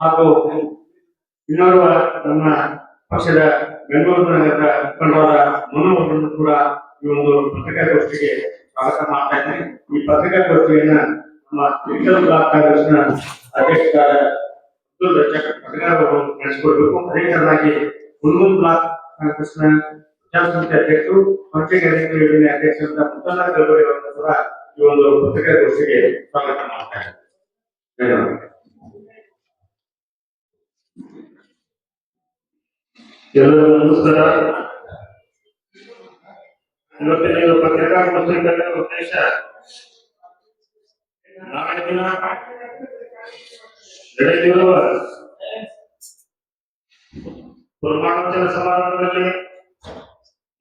ಹಾಗೂ ಇನ್ನೋರ್ವ ನಮ್ಮ ಪಕ್ಷದ ಬೆಂಗಳೂರು ನಗರದ ಮುಖಂಡರಾದ ಮನೋಹರನ್ನು ಕೂಡ ಈ ಒಂದು ಪತ್ರಿಕಾಗೋಷ್ಠಿಗೆ ಸ್ವಾಗತ ಮಾಡ್ತಾ ಇದ್ದೀನಿ. ಈ ಪತ್ರಿಕಾಗೋಷ್ಠಿಯನ್ನ ನಮ್ಮ ವಿಠಲ್ ಬ್ಲಾಕ್ ಕಾಂಗ್ರೆಸ್ನ ಅಧ್ಯಕ್ಷರಾದ ಪತ್ರಿಕಾರರು ನಡೆಸಿಕೊಡ್ಬೇಕು. ಅದೇ ಕಾರಣವಾಗಿ ಹುಲ್ಮೂಲ್ ಬ್ಲಾಕ್ ಕಾಂಗ್ರೆಸ್ನ ಪ್ರಜಾಸಮಿತಿ ಅಧ್ಯಕ್ಷರು ಪತ್ರಿಕೆ ಯೋಜನೆ ಅಧ್ಯಕ್ಷರಾದ ಮುತ್ತಣ್ಣ ಗಲ್ಬಡಿ ಅವರನ್ನು ಕೂಡ ಈ ಒಂದು ಪತ್ರಿಕಾಗೋಷ್ಠಿಗೆ ಸ್ವಾಗತ ಮಾಡ್ತಾ ಇದ್ದೀನಿ. ಧನ್ಯವಾದ. ಎಲ್ಲರಿಗೂ ನಮಸ್ಕಾರ. ಇವತ್ತಿನ ಪತ್ರಿಕಾಗೋಷ್ಠಿ ಕರೆದ ಉದ್ದೇಶ ನಾಳೆ ದಿನ ನಡೆಯಲಿರುವ ಪ್ರಮಾಣವಚನ ಸಮಾರಂಭದಲ್ಲಿ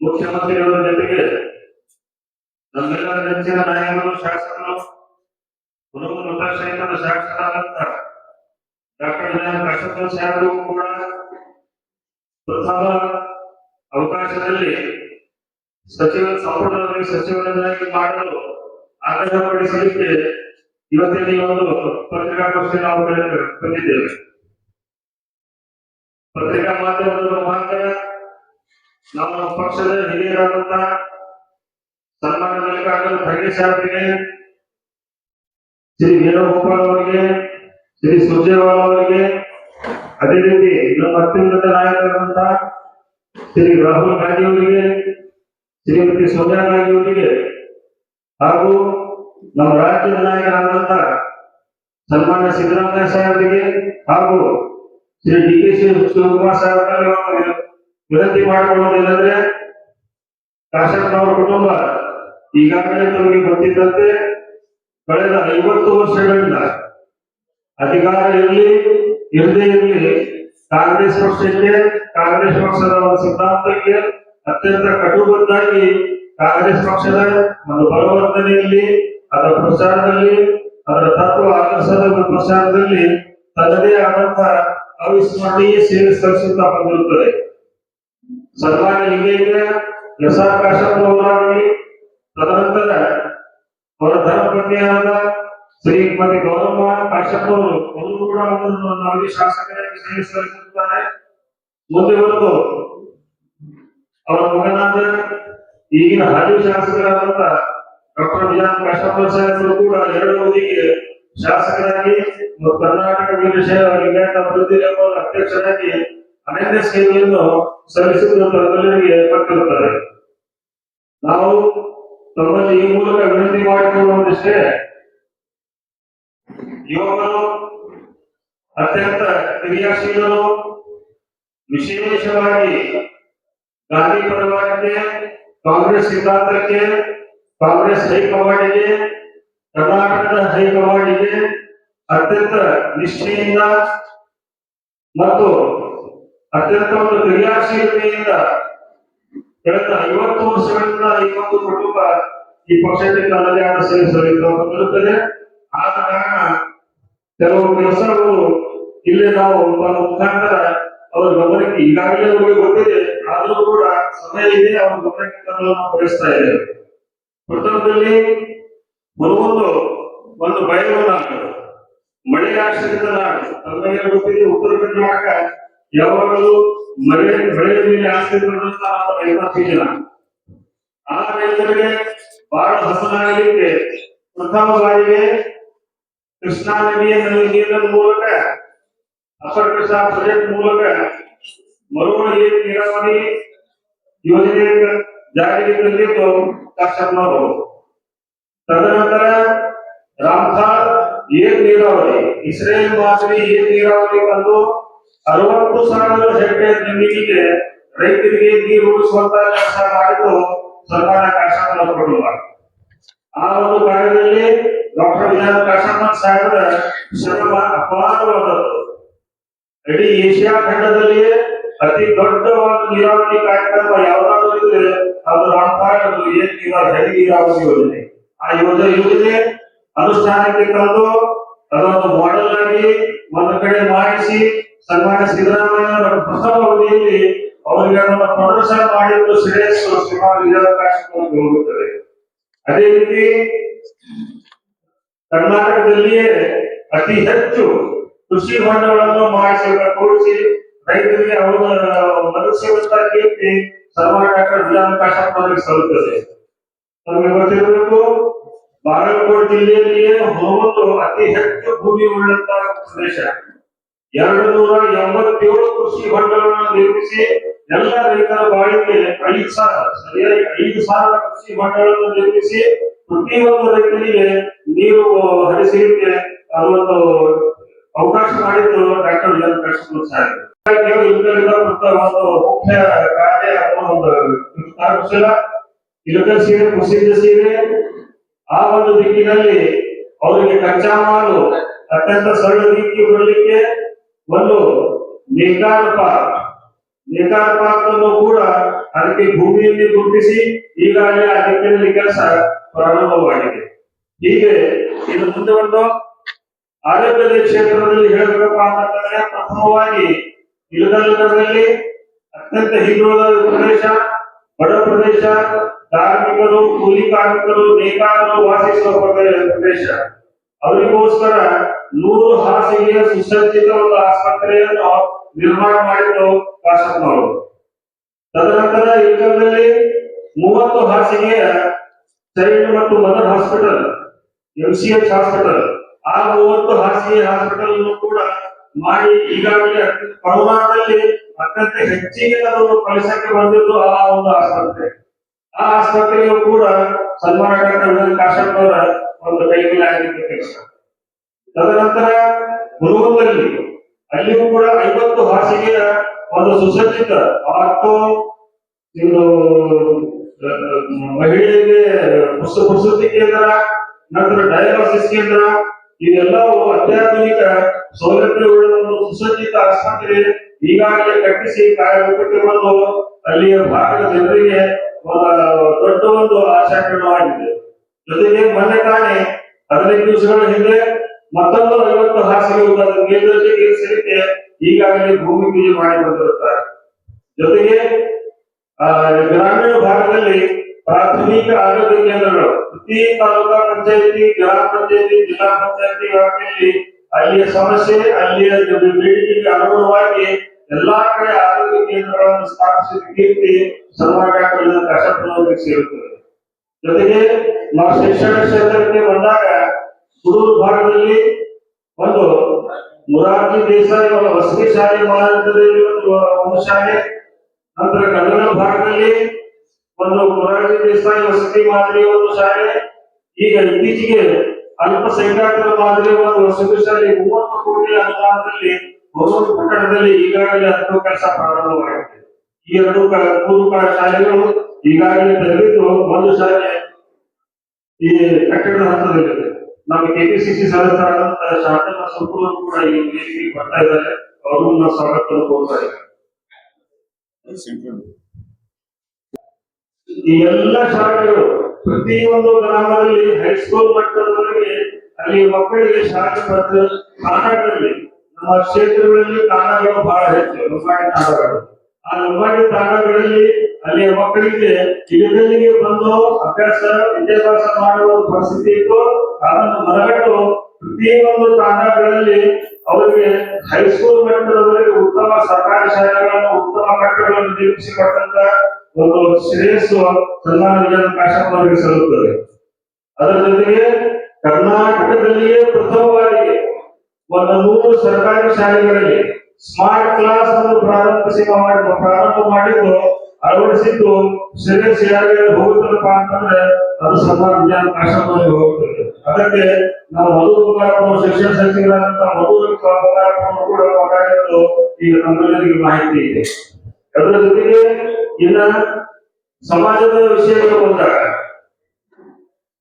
ಮುಖ್ಯಮಂತ್ರಿಯವರ ಜೊತೆಗೆ ನಮ್ಮೆಲ್ಲರ ನೆಚ್ಚಿನ ನಾಯಕರು, ಶಾಸಕರು, ಹುಡುಗರು ಮತಕ್ಷೇತ್ರದ ಶಾಸಕರಾದಂತ ಡಾಕ್ಟರ್ ಕಾಶಪ್ಪನ ಸಾಹೇಬರು ಕೂಡ ಪ್ರಥಮ ಅವಕಾಶದಲ್ಲಿ ಸಂಪುಟದಲ್ಲಿ ಸಚಿವರನ್ನಾಗಿ ಮಾಡಲು ಆಗ್ರಹಪಡಿಸಲಿಕ್ಕೆ ಇವತ್ತಿನ ಈ ಒಂದು ಪತ್ರಿಕಾಗೋಷ್ಠಿ ನಾವು ಬಂದಿದ್ದೇವೆ. ಪತ್ರಿಕಾ ಮಾಧ್ಯಮದ ಮುಖಾಂತರ ನಮ್ಮ ಪಕ್ಷದ ಹಿರಿಯರಾದಂತಹ ಸನ್ಮಾನ್ಯ ಮಲ್ಲಿಕಾರ್ಜುನ ಖರ್ಗೆ ಸಾಹೇಬರಿಗೆ, ಶ್ರೀ ವೇಣುಗೋಪಾಲ್ ಅವರಿಗೆ, ಶ್ರೀ ಸುರ್ಜೇವಾಲ ಅವರಿಗೆ, ಅದೇ ರೀತಿ ನಮ್ಮ ಅತ್ಯುನ್ನತ ನಾಯಕರಾದಂತಹ ಶ್ರೀ ರಾಹುಲ್ ಗಾಂಧಿ ಅವರಿಗೆ, ಶ್ರೀಮತಿ ಸೋನಿಯಾ ಗಾಂಧಿ ಅವರಿಗೆ ಹಾಗೂ ನಮ್ಮ ರಾಜ್ಯದ ನಾಯಕರಾದಂತಹ ಸನ್ಮಾನ್ಯ ಸಿದ್ದರಾಮಯ್ಯ ಸಾಹೇಬರಿಗೆ ಹಾಗೂ ಶ್ರೀ ಡಿ.ಕೆ. ಶಿವಕುಮಾರ್ ಸಾಹೇಬರಿಗೆ ವಿನಂತಿ ಮಾಡಿಕೊಳ್ಳುವುದೇನೆಂದ್ರೆ, ಕಾಶಪ್ಪನವರ ಕುಟುಂಬ ಈಗಾಗಲೇ ತಮಗೆ ಗೊತ್ತಿದ್ದಂತೆ ಕಳೆದ 50 ವರ್ಷಗಳಿಂದ ಅಧಿಕಾರ ಇರಲಿ ಇರದೇ ಇರಲಿ ಕಾಂಗ್ರೆಸ್ ಪಕ್ಷಕ್ಕೆ, ಕಾಂಗ್ರೆಸ್ ಪಕ್ಷದ ಒಂದು ಸಿದ್ಧಾಂತಕ್ಕೆ ಅತ್ಯಂತ ಕಟುಬದ್ಧಾಗಿ ಕಾಂಗ್ರೆಸ್ ಪಕ್ಷದ ಒಂದು ಬಲವರ್ಧನೆಯಲ್ಲಿ, ಅದರ ಪ್ರಚಾರದಲ್ಲಿ, ಅದರ ತತ್ವ ಆದರ್ಶದ ಪ್ರಚಾರದಲ್ಲಿ ತನ್ನದೇ ಆದಂತಹ ಅವಿಸ್ಮರಣೀಯ ಸೇವೆ ಸಲ್ಲಿಸುತ್ತಾ ಬಂದಿರುತ್ತದೆ. ಸನ್ಮಾನ್ಯ ಲಿಂಗೈಕ್ಯ ಎಸ್.ಆರ್. ಕಾಶಪ್ಪನವರಾಗಲಿ, ತದನಂತರ ಅವರ ಧರ್ಮಪತ್ನಿಯಾದ ಶ್ರೀಮತಿ ಗೌರಮ್ಮ ಕಾಶಪ್ಪನವರು ಅವರು ಕೂಡ ನಮಗೆ ಶಾಸಕರಾಗಿ ಸೇವೆ ಸಲ್ಲಿಸುತ್ತಾರೆ. ಮುಂದೆ ಬರೆದು ಅವರ ಮಗನಾದ ಈಗಿನ ಹಾಲಿ ಶಾಸಕರಾದಂತ ಡಾಕ್ಟರ್ ವಿಜಯ್ ಕಾಶಪ್ಪ ಸಾಹೇಬರು ಕೂಡ 2 ಅವಧಿಗೆ ಶಾಸಕರಾಗಿ ಮತ್ತು ಕರ್ನಾಟಕ ವೀರಶೈವ ಲಿಂಗಾಯತ ಅಭಿವೃದ್ಧಿ ನಿಗಮದ ಅಧ್ಯಕ್ಷರಾಗಿ ಅನನ್ಯ ಸೇವೆಯನ್ನು ಸಲ್ಲಿಸುತ್ತಿರುವ ಎಲ್ಲರಿಗೆ ಗೊತ್ತಿರುತ್ತದೆ. ನಾವು ತಮ್ಮಲ್ಲಿ ಈ ಮೂಲಕ ವಿನಂತಿ ಮಾಡಿಕೊಳ್ಳುವುದಿಷ್ಟೇ, ಯುವಕರು ಅತ್ಯಂತ ಕ್ರಿಯಾಶೀಲರು, ವಿಶೇಷವಾಗಿ ಗಾಂಧಿ ಪರಿವಾರಕ್ಕೆ, ಕಾಂಗ್ರೆಸ್ ಸಿದ್ಧಾಂತಕ್ಕೆ, ಕಾಂಗ್ರೆಸ್ ಹೈಕಮಾಂಡಿಗೆ, ಕರ್ನಾಟಕದ ಹೈಕಮಾಂಡಿಗೆ ಅತ್ಯಂತ ನಿಷ್ಠೆಯಿಂದ ಮತ್ತು ಅತ್ಯಂತ ಒಂದು ಕ್ರಿಯಾಶೀಲತೆಯಿಂದ ಕಳೆದ 50 ವರ್ಷಗಳಿಂದ ಈ ಒಂದು ಕುಟುಂಬ ಈ ಪಕ್ಷಕ್ಕೆ ತನ್ನದೇ ಆದ ಸೇವೆ ಸಲ್ಲಿಸುತ್ತದೆ. ಆದ ಕಾರಣ ಕೆಲವು ಕೆಲಸಗಳು ಇಲ್ಲಿ ನಾವು ತಮ್ಮ ಮುಖಾಂತರ ಅವರ ಗಮನಕ್ಕೆ ಈಗಾಗಲೇ ಅವರಿಗೆ ಗೊತ್ತಿದೆ, ಆದರೂ ಕೂಡ ಸಮಯ ಇದೆ, ಅವರ ಗಮನಕ್ಕೆ ತರಲು ನಾವು ಬಯಸ್ತಾ ಇದ್ದೇವೆ. ಪ್ರಥಮದಲ್ಲಿ ಒಂದು ಬಯಲು ನಾಡು, ಮಳೆ ಆಶ್ರಿತ ನಾಡು. ತಮಗೆ ಗೊತ್ತಿದೆ, ಉತ್ತರ ಕರ್ನಾಟಕ ಯಾವಾಗಲೂ ಮಳೆ ಮೇಲೆ ಆಶ್ರಿತವಾದಂತಹ ರೈತಾಪಿ ಜನ. ಆ ರೈತರಿಗೆ ಬಹಳ ಹಸನಾಗಲಿಕ್ಕೆ ಪ್ರಥಮ ಬಾರಿಗೆ ಕೃಷ್ಣಾ ನದಿಯ ನೀರಿನ ಮೂಲಕ, ಅಪರ್ ಕೃಷ್ಣಾ ಪ್ರಾಜೆಕ್ಟ್ ಮೂಲಕ ಮರುಳ ನೀರಾವರಿ ಯೋಜನೆ ಜಾರಿಗೆ ತಂದಿದ್ದು ಕಾಶಪ್ಪನವರು. ತದನಂತರ ರಾಮ್ಸಾರ್ ನೀರಾವರಿ, ಇಸ್ರೇಲ್ ಮಾದರಿ ನೀರಾವರಿ ತಂದು 60,000 ಹೆಕ್ಟೇರ್ ಜಮೀನಿಗೆ ರೈತರಿಗೆ ನೀರು ಉಳಿಸುವಂತಹ ಕೆಲಸ ಮಾಡಿದ್ದು ಸನ್ಮಾನ್ಯ ಕಾಶಪ್ಪನವರ ಕುಟುಂಬ. ಆ ಒಂದು ಕಾರ್ಯದಲ್ಲಿ ಡಾಕ್ಟರ್ ವಿಜಯ್ ಕಾಶಪ್ಪನ ಸಾಹೇಬರ ಶ್ರಮ ಅಪಾರವಾದದ್ದು. ಇಡೀ ಏಷ್ಯಾ ಖಂಡದಲ್ಲಿಯೇ ಅತಿ ದೊಡ್ಡ ಒಂದು ನೀರಾವರಿ ಕಾರ್ಯಕ್ರಮ ಯಾವುದಾದ್ರೂ ಇದ್ರೆ ಅದು ರಾಮ್ಸಾರ್ ನೀರಾವರಿ ಯೋಜನೆ. ಆ ಯೋಜನೆ ಅನುಷ್ಠಾನಕ್ಕೆ ತಂದು ಅದೊಂದು ಮಾಡೆಲ್ ಆಗಿ ಒಂದು ಕಡೆ ಮಾಡಿಸಿ ಸನ್ಮಾನ್ಯ ಸಿದ್ದರಾಮಯ್ಯ ಪ್ರಥಮ ಅವಧಿಯಲ್ಲಿ ಅವರಿಗೆ ಅದನ್ನು ಪ್ರದರ್ಶನ ಮಾಡಿದ್ದು ಶ್ರೇಯಸ್ಸು ಹೋಗುತ್ತದೆ. ಅದೇ ರೀತಿ ಕರ್ನಾಟಕದಲ್ಲಿಯೇ ಅತಿ ಹೆಚ್ಚು ಕೃಷಿ ಹೊಂಡಗಳನ್ನು ಕೂಡಿಸಿ ರೈತರಿಗೆ ಅವರ ಬದುಕಿಸುವಂತ ಕೀರ್ತಿ ಸನ್ಮಾನ್ಯ ಡಾಕ್ಟರ್ ವಿಜಯ ಕಾಶಪ್ಪ ಅವರಿಗೆ ಸಲ್ಲುತ್ತದೆ. ನಮಗೆ ಗೊತ್ತಿರಬೇಕು, ಬಾಗಲಕೋಟೆ ಜಿಲ್ಲೆಯಲ್ಲಿಯೇ ಒಂದು ಅತಿ ಹೆಚ್ಚು ಭೂಮಿ ಉಳ್ಳಂತಹ ಪ್ರದೇಶ. 287 ಕೃಷಿ ಹೊಂಡಗಳನ್ನು ನಿರ್ಮಿಸಿ ಎಲ್ಲ ರೈತರ ಬಾಳಿಗೆ 5,000 ಸರಿಯಾಗಿ 5,000 ಕೃಷಿ ಹೊಂಡಗಳನ್ನು ನಿರ್ಮಿಸಿ ಪ್ರತಿಯೊಂದು ರೈತರಿಗೆ ನೀರು ಹರಿಸಲಿಕ್ಕೆ ಅದೊಂದು ಅವಕಾಶ ಮಾಡಿದ್ದು ಡಾಕ್ಟರ್ ವಿಜಯ ಕಾಶಪ್ಪ ಸಾಹೇಬರು. ಒಂದು ಮುಖ್ಯ ಕಾರ್ಯ ಇಳಕಲ್ ಸೀರೆ ಪ್ರಸಿದ್ಧ ಸೀರೆ. ಆ ಒಂದು ದಿಕ್ಕಿನಲ್ಲಿ ಅವರಿಗೆ ಕಚ್ಚಾ ಮಾಲು ಅತ್ಯಂತ ಸರಳ ರೀತಿ ಬರಲಿಕ್ಕೆ ಒಂದು ನೇಕಾರ ಪಾರ್ಕ್ ಅನ್ನು ಕೂಡ ಅದಕ್ಕೆ ಭೂಮಿಯಲ್ಲಿ ಗುರುತಿಸಿ ಈಗಾಗಲೇ ಆ ದಿಕ್ಕಿನಲ್ಲಿ ಕೆಲಸ ಪ್ರಾರಂಭವಾಗಿದೆ. ಹೀಗೆ ಇದು ಮುಂದೆ ಒಂದು ಆರೋಗ್ಯದ ಕ್ಷೇತ್ರದಲ್ಲಿ ಹೇಳಬೇಕಪ್ಪ ಅಂತಂದ್ರೆ ಪ್ರಥಮವಾಗಿ ಇಳಕಲ್ನಲ್ಲಿ ಅತ್ಯಂತ ಹಿಂದುಳಿದ ಪ್ರದೇಶ, ಬಡ ಪ್ರದೇಶ, ಕಾರ್ಮಿಕರು, ಕೂಲಿ ಕಾರ್ಮಿಕರು, ನೇಕಾರರು ವಾಸಿಸುವ ಪ್ರದೇಶ. ಅವರಿಗೋಸ್ಕರ 100 ಹಾಸಿಗೆಯ ಸುಸಜ್ಜಿತ ಒಂದು ಆಸ್ಪತ್ರೆಯನ್ನು ನಿರ್ಮಾಣ ಮಾಡಿದ್ದು ಕಾಶಪ್ಪನವರು. ತದನಂತರ ಇಳಕಲ್ನಲ್ಲಿ 30 ಹಾಸಿಗೆಯ ಚೈಲ್ಡ್ ಮತ್ತು ಮದರ್ ಹಾಸ್ಪಿಟಲ್, MCH ಹಾಸ್ಪಿಟಲ್, ಆ 30 ಹಾಸಿಗೆ ಹಾಸ್ಪಿಟಲ್ ಅನ್ನು ಕೂಡ ಮಾಡಿ ಈಗಾಗಲೇ ಕೊರೋನಾದಲ್ಲಿ ಅತ್ಯಂತ ಹೆಚ್ಚಿಗೆ ಅದು ಕೆಲಸಕ್ಕೆ ಬಂದಿದ್ದು ಆ ಒಂದು ಆಸ್ಪತ್ರೆ. ಆ ಆಸ್ಪತ್ರೆಯು ಕೂಡ ಸನ್ಮಾನ್ಯ ಡಾಕ್ಟರ್ ವಿಜಯ ಕಾಶಪ್ಪ ಅವರ ಒಂದು ಕೈಯಲ್ಲಿ ಆಗಿದ್ದ ಕೆಲಸ. ತದನಂತರ ಹುನಗುಂದದಲ್ಲಿ ಅಲ್ಲಿಯೂ ಕೂಡ 50 ಹಾಸಿಗೆಯ ಒಂದು ಸುಸಜ್ಜಿತ ಆರ್ಥೋ, ಮಹಿಳೆಯರಿಗೆ ಪ್ರಸೂತಿ ಕೇಂದ್ರ, ನಂತರ ಡಯಾಲಿಸಿಸ್ ಕೇಂದ್ರ, ಇವೆಲ್ಲವೂ ಅತ್ಯಾಧುನಿಕ ಸೌಲಭ್ಯವುಳ್ಳ ಒಂದು ಸುಸಜ್ಜಿತ ಆಸ್ಪತ್ರೆ ಈಗಾಗಲೇ ಕಟ್ಟಿಸಿ ಕಾರ್ಯರೂಪಕ್ಕೆ ಬಂದು ಅಲ್ಲಿಯ ಭಾಗದ ಜನರಿಗೆ ದೊಡ್ಡ ಒಂದು ಆಶಾಕಿರಣವಾಗಿದೆ. ಜೊತೆಗೆ ಮೊನ್ನೆ ತಾನೇ 15 ದಿವಸಗಳ ಹಿಂದೆ ಮತ್ತೊಂದು 50 ಹಾಸಿಗೆ ಮೇಲ್ದರ್ಜೆಗೆ ಏರಿಸಲಿಕ್ಕೆ ಈಗಾಗಲೇ ಭೂಮಿ ಪೂಜೆ ಮಾಡಿ ಬಂದಿರುತ್ತಾರೆ. ಜೊತೆಗೆ ಗ್ರಾಮೀಣ ಭಾಗದಲ್ಲಿ ಪ್ರಾಥಮಿಕ ಆರೋಗ್ಯ ಕೇಂದ್ರಗಳು ಪ್ರತಿ ತಾಲೂಕಾ ಪಂಚಾಯತಿ, ಗ್ರಾಮ ಪಂಚಾಯತಿ, ಜಿಲ್ಲಾ ಪಂಚಾಯತಿ ವ್ಯಾಪ್ತಿಯಲ್ಲಿ ಅಲ್ಲಿಯ ಸಮಸ್ಯೆ, ಅಲ್ಲಿಯ ಬೇಡಿಕೆಗೆ ಅನುಗುಣವಾಗಿ ಎಲ್ಲಾ ಕಡೆ ಆರೋಗ್ಯ ಕೇಂದ್ರಗಳನ್ನು ಸ್ಥಾಪಿಸಿದ ಕೀರ್ತಿ ಸನ್ಮಾನ್ಯ ಡಾಕ್ಟರ್ ವಿಜಯ ಕಾಶಪ್ಪನವರಿಗೆ ಸೇರುತ್ತದೆ. ಜೊತೆಗೆ ನಾವು ಶಿಕ್ಷಣ ಕ್ಷೇತ್ರಕ್ಕೆ ಬಂದಾಗ ಸುಡೂರು ಭಾಗದಲ್ಲಿ ಒಂದು ಮೊರಾರ್ಜಿ ದೇಸಾಯಿ ವಸತಿ ಶಾಲೆ ಮಾನಂತರದಲ್ಲಿ ಒಂದು ಶಾಲೆ, ನಂತರ ಗದಗ ಭಾಗದಲ್ಲಿ ಒಂದು ಮೊರಾರ್ಜಿ ದೇಸಾಯಿ ವಸತಿ ಮಾದರಿಯ ಒಂದು ಶಾಲೆ, ಈಗ ಇತ್ತೀಚೆಗೆ ಅಲ್ಪಸಂಖ್ಯಾತರ ಮಾದರಿಯ ಒಂದು ವಸತಿ ಶಾಲೆ 30 ಕೋಟಿ ಅನುದಾನದಲ್ಲಿ ಹೊಸೂರು ಪಟ್ಟಣದಲ್ಲಿ ಈಗಾಗಲೇ ಹತ್ತು ಕೆಲಸ ಪ್ರಾರಂಭವಾಗಿದೆ. ಈ 3 ಶಾಲೆಗಳು ಈಗಾಗಲೇ ತೆರೆದಿದ್ದು ಒಂದು ಶಾಲೆ ಈ ಕಟ್ಟಡದ ಹಂತದಲ್ಲಿದೆ. ನಮ್ಮ ಕೆಪಿಸಿಸಿ ಸದಸ್ಯರಾದಂತಹ ಶಾಂತಮ್ಮ ಸುಪ್ರೂರ್ ಕೂಡ ಈ ವೇದಿಕೆಗೆ ಬರ್ತಾ ಇದ್ದಾರೆ. ಅವರು ನಾವು ಸ್ವಾಗತ ಕೋರ್ತಾ ಇದ್ದಾರೆ. ಈ ಎಲ್ಲ ಶಾಲೆಗಳು ಪ್ರತಿಯೊಂದು ಗ್ರಾಮದಲ್ಲಿ ಹೈಸ್ಕೂಲ್ ಮಟ್ಟದವರೆಗೆ ಅಲ್ಲಿ ಮಕ್ಕಳಿಗೆ ಶಾಲೆ ತಾಣಗಳಲ್ಲಿ, ನಮ್ಮ ಕ್ಷೇತ್ರಗಳಲ್ಲಿ ತಾಣಗಳು ಬಹಳ ಹೆಚ್ಚು, ಲಂಬಾಣಿ ತಾಣಗಳು. ಆ ಲಂಬಾಣಿ ತಾಣಗಳಲ್ಲಿ ಅಲ್ಲಿಯ ಮಕ್ಕಳಿಗೆ ಇಳಕಲ್ಲಿಗೆ ಬಂದು ವಿದ್ಯಾಭ್ಯಾಸ ಮಾಡುವ ಪರಿಸ್ಥಿತಿ ಇತ್ತು. ಅದನ್ನು ಮನಗಂಡು ಪ್ರತಿಯೊಂದು ತಾಣಗಳಲ್ಲಿ ಅವರಿಗೆ ಹೈಸ್ಕೂಲ್ ಮಟ್ಟದವರೆಗೆ ಉತ್ತಮ ಸರ್ಕಾರಿ ಶಾಲೆಗಳನ್ನು, ಉತ್ತಮ ಕಟ್ಟಡಗಳನ್ನು ನಿರ್ಮಿಸಿಕೊಟ್ಟಂತ ಒಂದು ಶ್ರೇಯಸ್ಸು ಸನ್ಮಾನ್ಯ ವಿಜಯ ಕಾಶಪ್ಪ ಅವರಿಗೆ ಸಲ್ಲುತ್ತದೆ. ಅದರ ಜೊತೆಗೆ ಕರ್ನಾಟಕದಲ್ಲಿಯೇ ಪ್ರಥಮವಾಗಿ 100 ಸರ್ಕಾರಿ ಶಾಲೆಗಳಲ್ಲಿ ಸ್ಮಾರ್ಟ್ ಕ್ಲಾಸ್ ಅನ್ನು ಪ್ರಾರಂಭ ಮಾಡಿದ್ದು, ಅಳವಡಿಸಿದ್ದು ಶ್ರೇಯಸ್ ಯಾರಿಗೆ ಹೋಗುತ್ತದಪ್ಪ ಅಂತಂದ್ರೆ ಅದು ಸನ್ಮಾನ್ಯ ವಿಜಯ ಕಾಶಪ್ಪ ಅವರಿಗೆ ಹೋಗುತ್ತದೆ. ಅದಕ್ಕೆ ನಾವು ಮಧು ಶಿಕ್ಷಣ ಸಚಿವರಾದಂತಹ ಮಧು ಕೂಡ ಮಾತಾಡಿದ್ದು ಈಗ ನಮ್ಮೆಲ್ಲರಿಗೂ ಮಾಹಿತಿ ಇದೆ. ಅದರ ಜೊತೆಗೆ ಇನ್ನ ಸಮಾಜದ ವಿಷಯಗಳು ಬಂದಾಗ,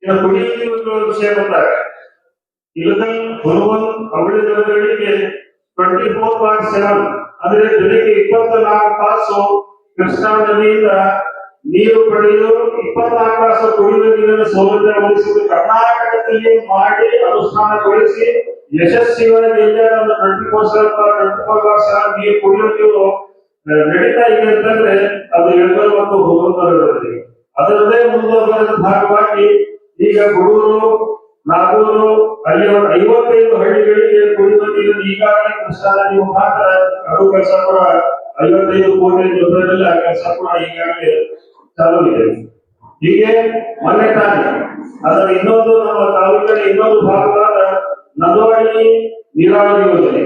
ಇನ್ನು ಕುಡಿಯುವ ನೀರಿನ ವಿಷಯ ಬಂದಾಗ, ಇಳಕಲ್ ಹುನಗುಂದ ಅವಳಿ ಜನಗಳಿಗೆ 24/7 ಅಂದ್ರೆ ದಿನಕ್ಕೆ 24 ತಾಸು ಕೃಷ್ಣಾ ನದಿಯಿಂದ ನೀರು ಪಡೆಯಲು 24 ತಾಸು ಕುಡಿಯುವ ನೀರಿನ ಸೌಲಭ್ಯ ಒದಗಿಸುವುದು ಕರ್ನಾಟಕದಲ್ಲಿ ಮಾಡಿ ಅನುಷ್ಠಾನಗೊಳಿಸಿ ಯಶಸ್ವಿಯಾಗಿ 24/7 ನೀರು ಕುಡಿಯುವ ನೀರು ನಡೀತಾ ಇದೆ ಅಂತಂದ್ರೆ ಅದು ಇಳಕಲ್ ಮತ್ತು ಹುನಗುಂದದಲ್ಲಿ. ಅದರದೇ ಮುಂದುವರೆದ ಭಾಗವಾಗಿ ಈಗ ಗುಡೂರು ನಾಗೂರು ಅಲ್ಲಿ ಒಂದು 55 ಹಳ್ಳಿಗಳಿಗೆ ಕುಡಿಯುವ ನೀರು ಈಗಾಗಲೇ ಕೃಷ್ಣಾ ನದಿ ಮುಖಾಂತರ ಅದು ಕೆಲಸ ಕೂಡ 55 ಕೋಟಿ ರೂಪಾಯಿದಲ್ಲಿ ಆ ಕೆಲಸ ಕೂಡ ಈಗಾಗಲೇ ಚಾಲೂ ಇದೆ. ಹೀಗೆ ಮೊನ್ನೆ ತಾನೆ ಅದರ ಇನ್ನೊಂದು ನಮ್ಮ ತಾಲೂಕಿನ ಇನ್ನೊಂದು ಭಾಗವಾದ ನದವಾಡಿ ನೀರಾವರಿ ಯೋಜನೆ,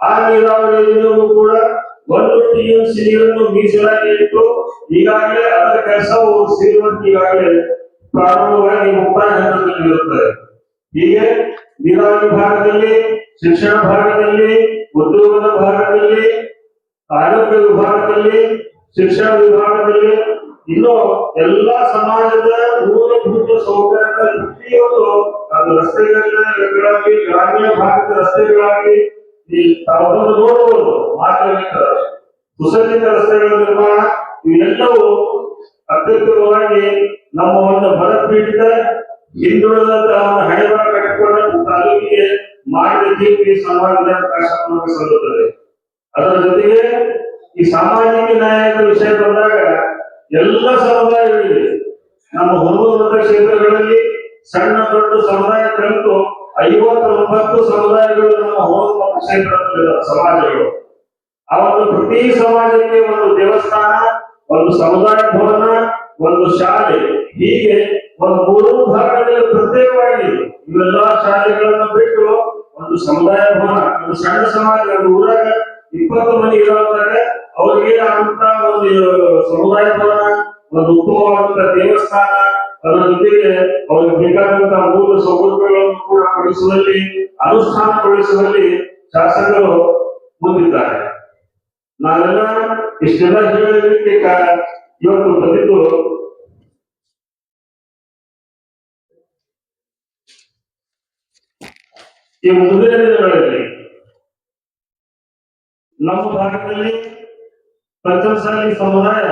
ಆ ನೀರಾವರಿ ಯೋಜನೆಗೂ ಕೂಡ 1 TMC ನೀರನ್ನು ಮೀಸಲಾಗಿ ಇಟ್ಟು ಈಗಾಗಲೇ ಅದರ ಕೆಲಸವು ಸೇರುವಂತೆ ಈಗಾಗಲೇ ಪ್ರಾರಂಭವಾಗಿ ಮುಕ್ತಾಯ ಹಂತದಲ್ಲಿ ಇರುತ್ತದೆ. ಹೀಗೆ ನೀರಾವರಿ ಭಾಗದಲ್ಲಿ, ಶಿಕ್ಷಣ ಭಾಗದಲ್ಲಿ, ಉದ್ಯೋಗದ ಭಾಗದಲ್ಲಿ, ಆರೋಗ್ಯ ವಿಭಾಗದಲ್ಲಿ, ಶಿಕ್ಷಣ ವಿಭಾಗದಲ್ಲಿ, ಇನ್ನು ಎಲ್ಲಾ ಸಮಾಜದ ಮೂಲಭೂತ ಸೌಕರ್ಯಗಳ ಪ್ರತಿಯೊಂದು ಅದು ರಸ್ತೆಗಳಾಗಲಿ, ಗ್ರಾಮೀಣ ಭಾಗದ ರಸ್ತೆಗಳಾಗಲಿ ತಾವನ್ನು ನೋಡಬಹುದು. ಮಾರ್ಗವಿಕ ಸುಸಜ್ಜಿತ ರಸ್ತೆಗಳ ನಿರ್ಮಾಣ ಇವೆಲ್ಲವೂ ಅತ್ಯುತ್ತಮವಾಗಿ ನಮ್ಮ ಒಂದು ಬರಪೀಡಿತ ಹಿಂದುಳಿದ ಹಣೆಬರ ಕಟ್ಟಿಕೊಂಡ ತಾಲೂಕಿಗೆ ಮಾಡಿದ ಕೀರ್ತಿ ಸಮಾಜದ ಅವಕಾಶವನ್ನು ಸಲ್ಲುತ್ತದೆ. ಅದರ ಜೊತೆಗೆ ಈ ಸಾಮಾಜಿಕ ನ್ಯಾಯದ ವಿಷಯ ಬಂದಾಗ ಎಲ್ಲ ಸಮುದಾಯಗಳಿವೆ. ನಮ್ಮ ಹುಡುಗರ ಮತಕ್ಷೇತ್ರಗಳಲ್ಲಿ ಸಣ್ಣ ದೊಡ್ಡ ಸಮುದಾಯ ಕಲಿತು 59 ಸಮುದಾಯಗಳು ನಮ್ಮ ಹುಡುಗರ ಮತಕ್ಷೇತ್ರದಲ್ಲಿರುವ ಸಮಾಜಗಳು. ಆ ಒಂದು ಪ್ರತಿ ಸಮಾಜಕ್ಕೆ ಒಂದು ದೇವಸ್ಥಾನ, ಒಂದು ಸಮುದಾಯ ಭವನ, ಒಂದು ಶಾಲೆ, ಹೀಗೆ ಒಂದು 3 ಭಾಗದಲ್ಲಿ ಪ್ರತ್ಯೇಕವಾಗಿ ಇವೆಲ್ಲ ಶಾಲೆಗಳನ್ನು ಬಿಟ್ಟು ಒಂದು ಸಮುದಾಯ ಭವನ, ಒಂದು ಸಣ್ಣ ಸಮಾಜ, ಒಂದು ಊರಾಗ 20 ಮಂದಿ ಇರೋದಾಗ ಅವರಿಗೆ ಆದಂತ ಒಂದು ಸಮುದಾಯ ಭವನ, ಒಂದು ಉತ್ತಮವಾದಂತಹ ದೇವಸ್ಥಾನ, ಅದರ ಜೊತೆಗೆ ಅವರಿಗೆ ಬೇಕಾದಂತಹ ಮೂಲ ಸೌಕರ್ಯಗಳನ್ನು ಕೂಡ ಕೊಡಿಸುವಲ್ಲಿ, ಅನುಷ್ಠಾನಗೊಳಿಸುವಲ್ಲಿ ಶಾಸಕರು ಮುಂದಿದ್ದಾರೆ. ನಾವೆಲ್ಲ ಇಷ್ಟೆಲ್ಲ ಹೇಳಲಿಕ್ಕೆ ಇವತ್ತು ಬಂದಿದ್ದು ಈ ಮುಂದಿನ ದಿನಗಳಲ್ಲಿ ನಮ್ಮ ಭಾಗದಲ್ಲಿ ಪಂಚಮಸಾಲಿ ಸಮುದಾಯ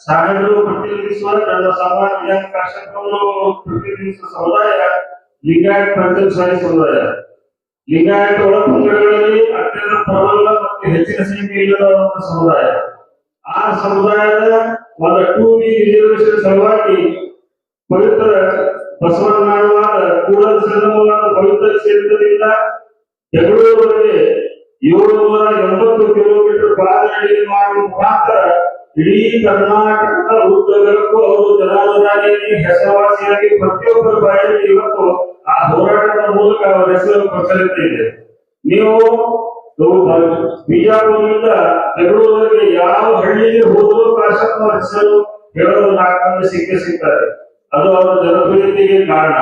ಸಾಗರರು ಪ್ರತಿನಿಧಿಸುವ ನನ್ನ ಸಮಾಜ ಶಾಸಕರು ಪ್ರತಿನಿಧಿಸುವ ಸಮುದಾಯ ಲಿಂಗಾಯತ್ ಪಂಚಮಸಾಲಿ ಸಮುದಾಯ. ಲಿಂಗಾಯತ ಒಳಪಂಗಡಗಳಲ್ಲಿ ಅತ್ಯಂತ ಪ್ರಬಲ ಮತ್ತು ಹೆಚ್ಚಿನ ಸಂಖ್ಯೆಯಿಲ್ಲದ ಸಮುದಾಯ. ಆ ಸಮುದಾಯದ ಒಂದು 2B ರಿಸರ್ವೇಶನ್ ಸಲುವಾಗಿ ಪವಿತ್ರ ಬಸವಣ್ಣನವಾದ ಕೂಡಲ ಸಂಗಮವಾದ ಪವಿತ್ರ ಕ್ಷೇತ್ರದಿಂದ ಬೆಂಗಳೂರುವರೆಗೆ 780 ಕಿಲೋಮೀಟರ್ ಪಾದಯಾತ್ರೆ ಮಾಡುವ ಮುಖಾಂತರ ಇಡೀ ಕರ್ನಾಟಕದ ಉದ್ದಗಲಕ್ಕೂ ಅವರು ಜನಾನುರಾಗಿಯಾಗಿ ಹೆಸರುವಾಸಿಯಾಗಿ ಪ್ರತಿಯೊಬ್ಬರ ಬಾಯಲ್ಲಿ ಇವತ್ತು ಆ ಹೋರಾಟದ ಮೂಲಕ ಅವರ ಹೆಸರು ಪ್ರಚಲಿತ ಇದೆ. ನೀವು ಬಿಜಾಪುರದಿಂದ ಬೆಂಗಳೂರಿಗೆ ಯಾವ ಹಳ್ಳಿಗೆ ಹೋದರೂ ಕಾಶಪ್ಪನವರ ಹೆಸರು ಹೇಳೋದು 4 ಮಂದಿ ಸಿಗ್ತಾರೆ. ಅದು ಅವರ ಜನಪ್ರಿಯತೆಗೆ ಕಾರಣ.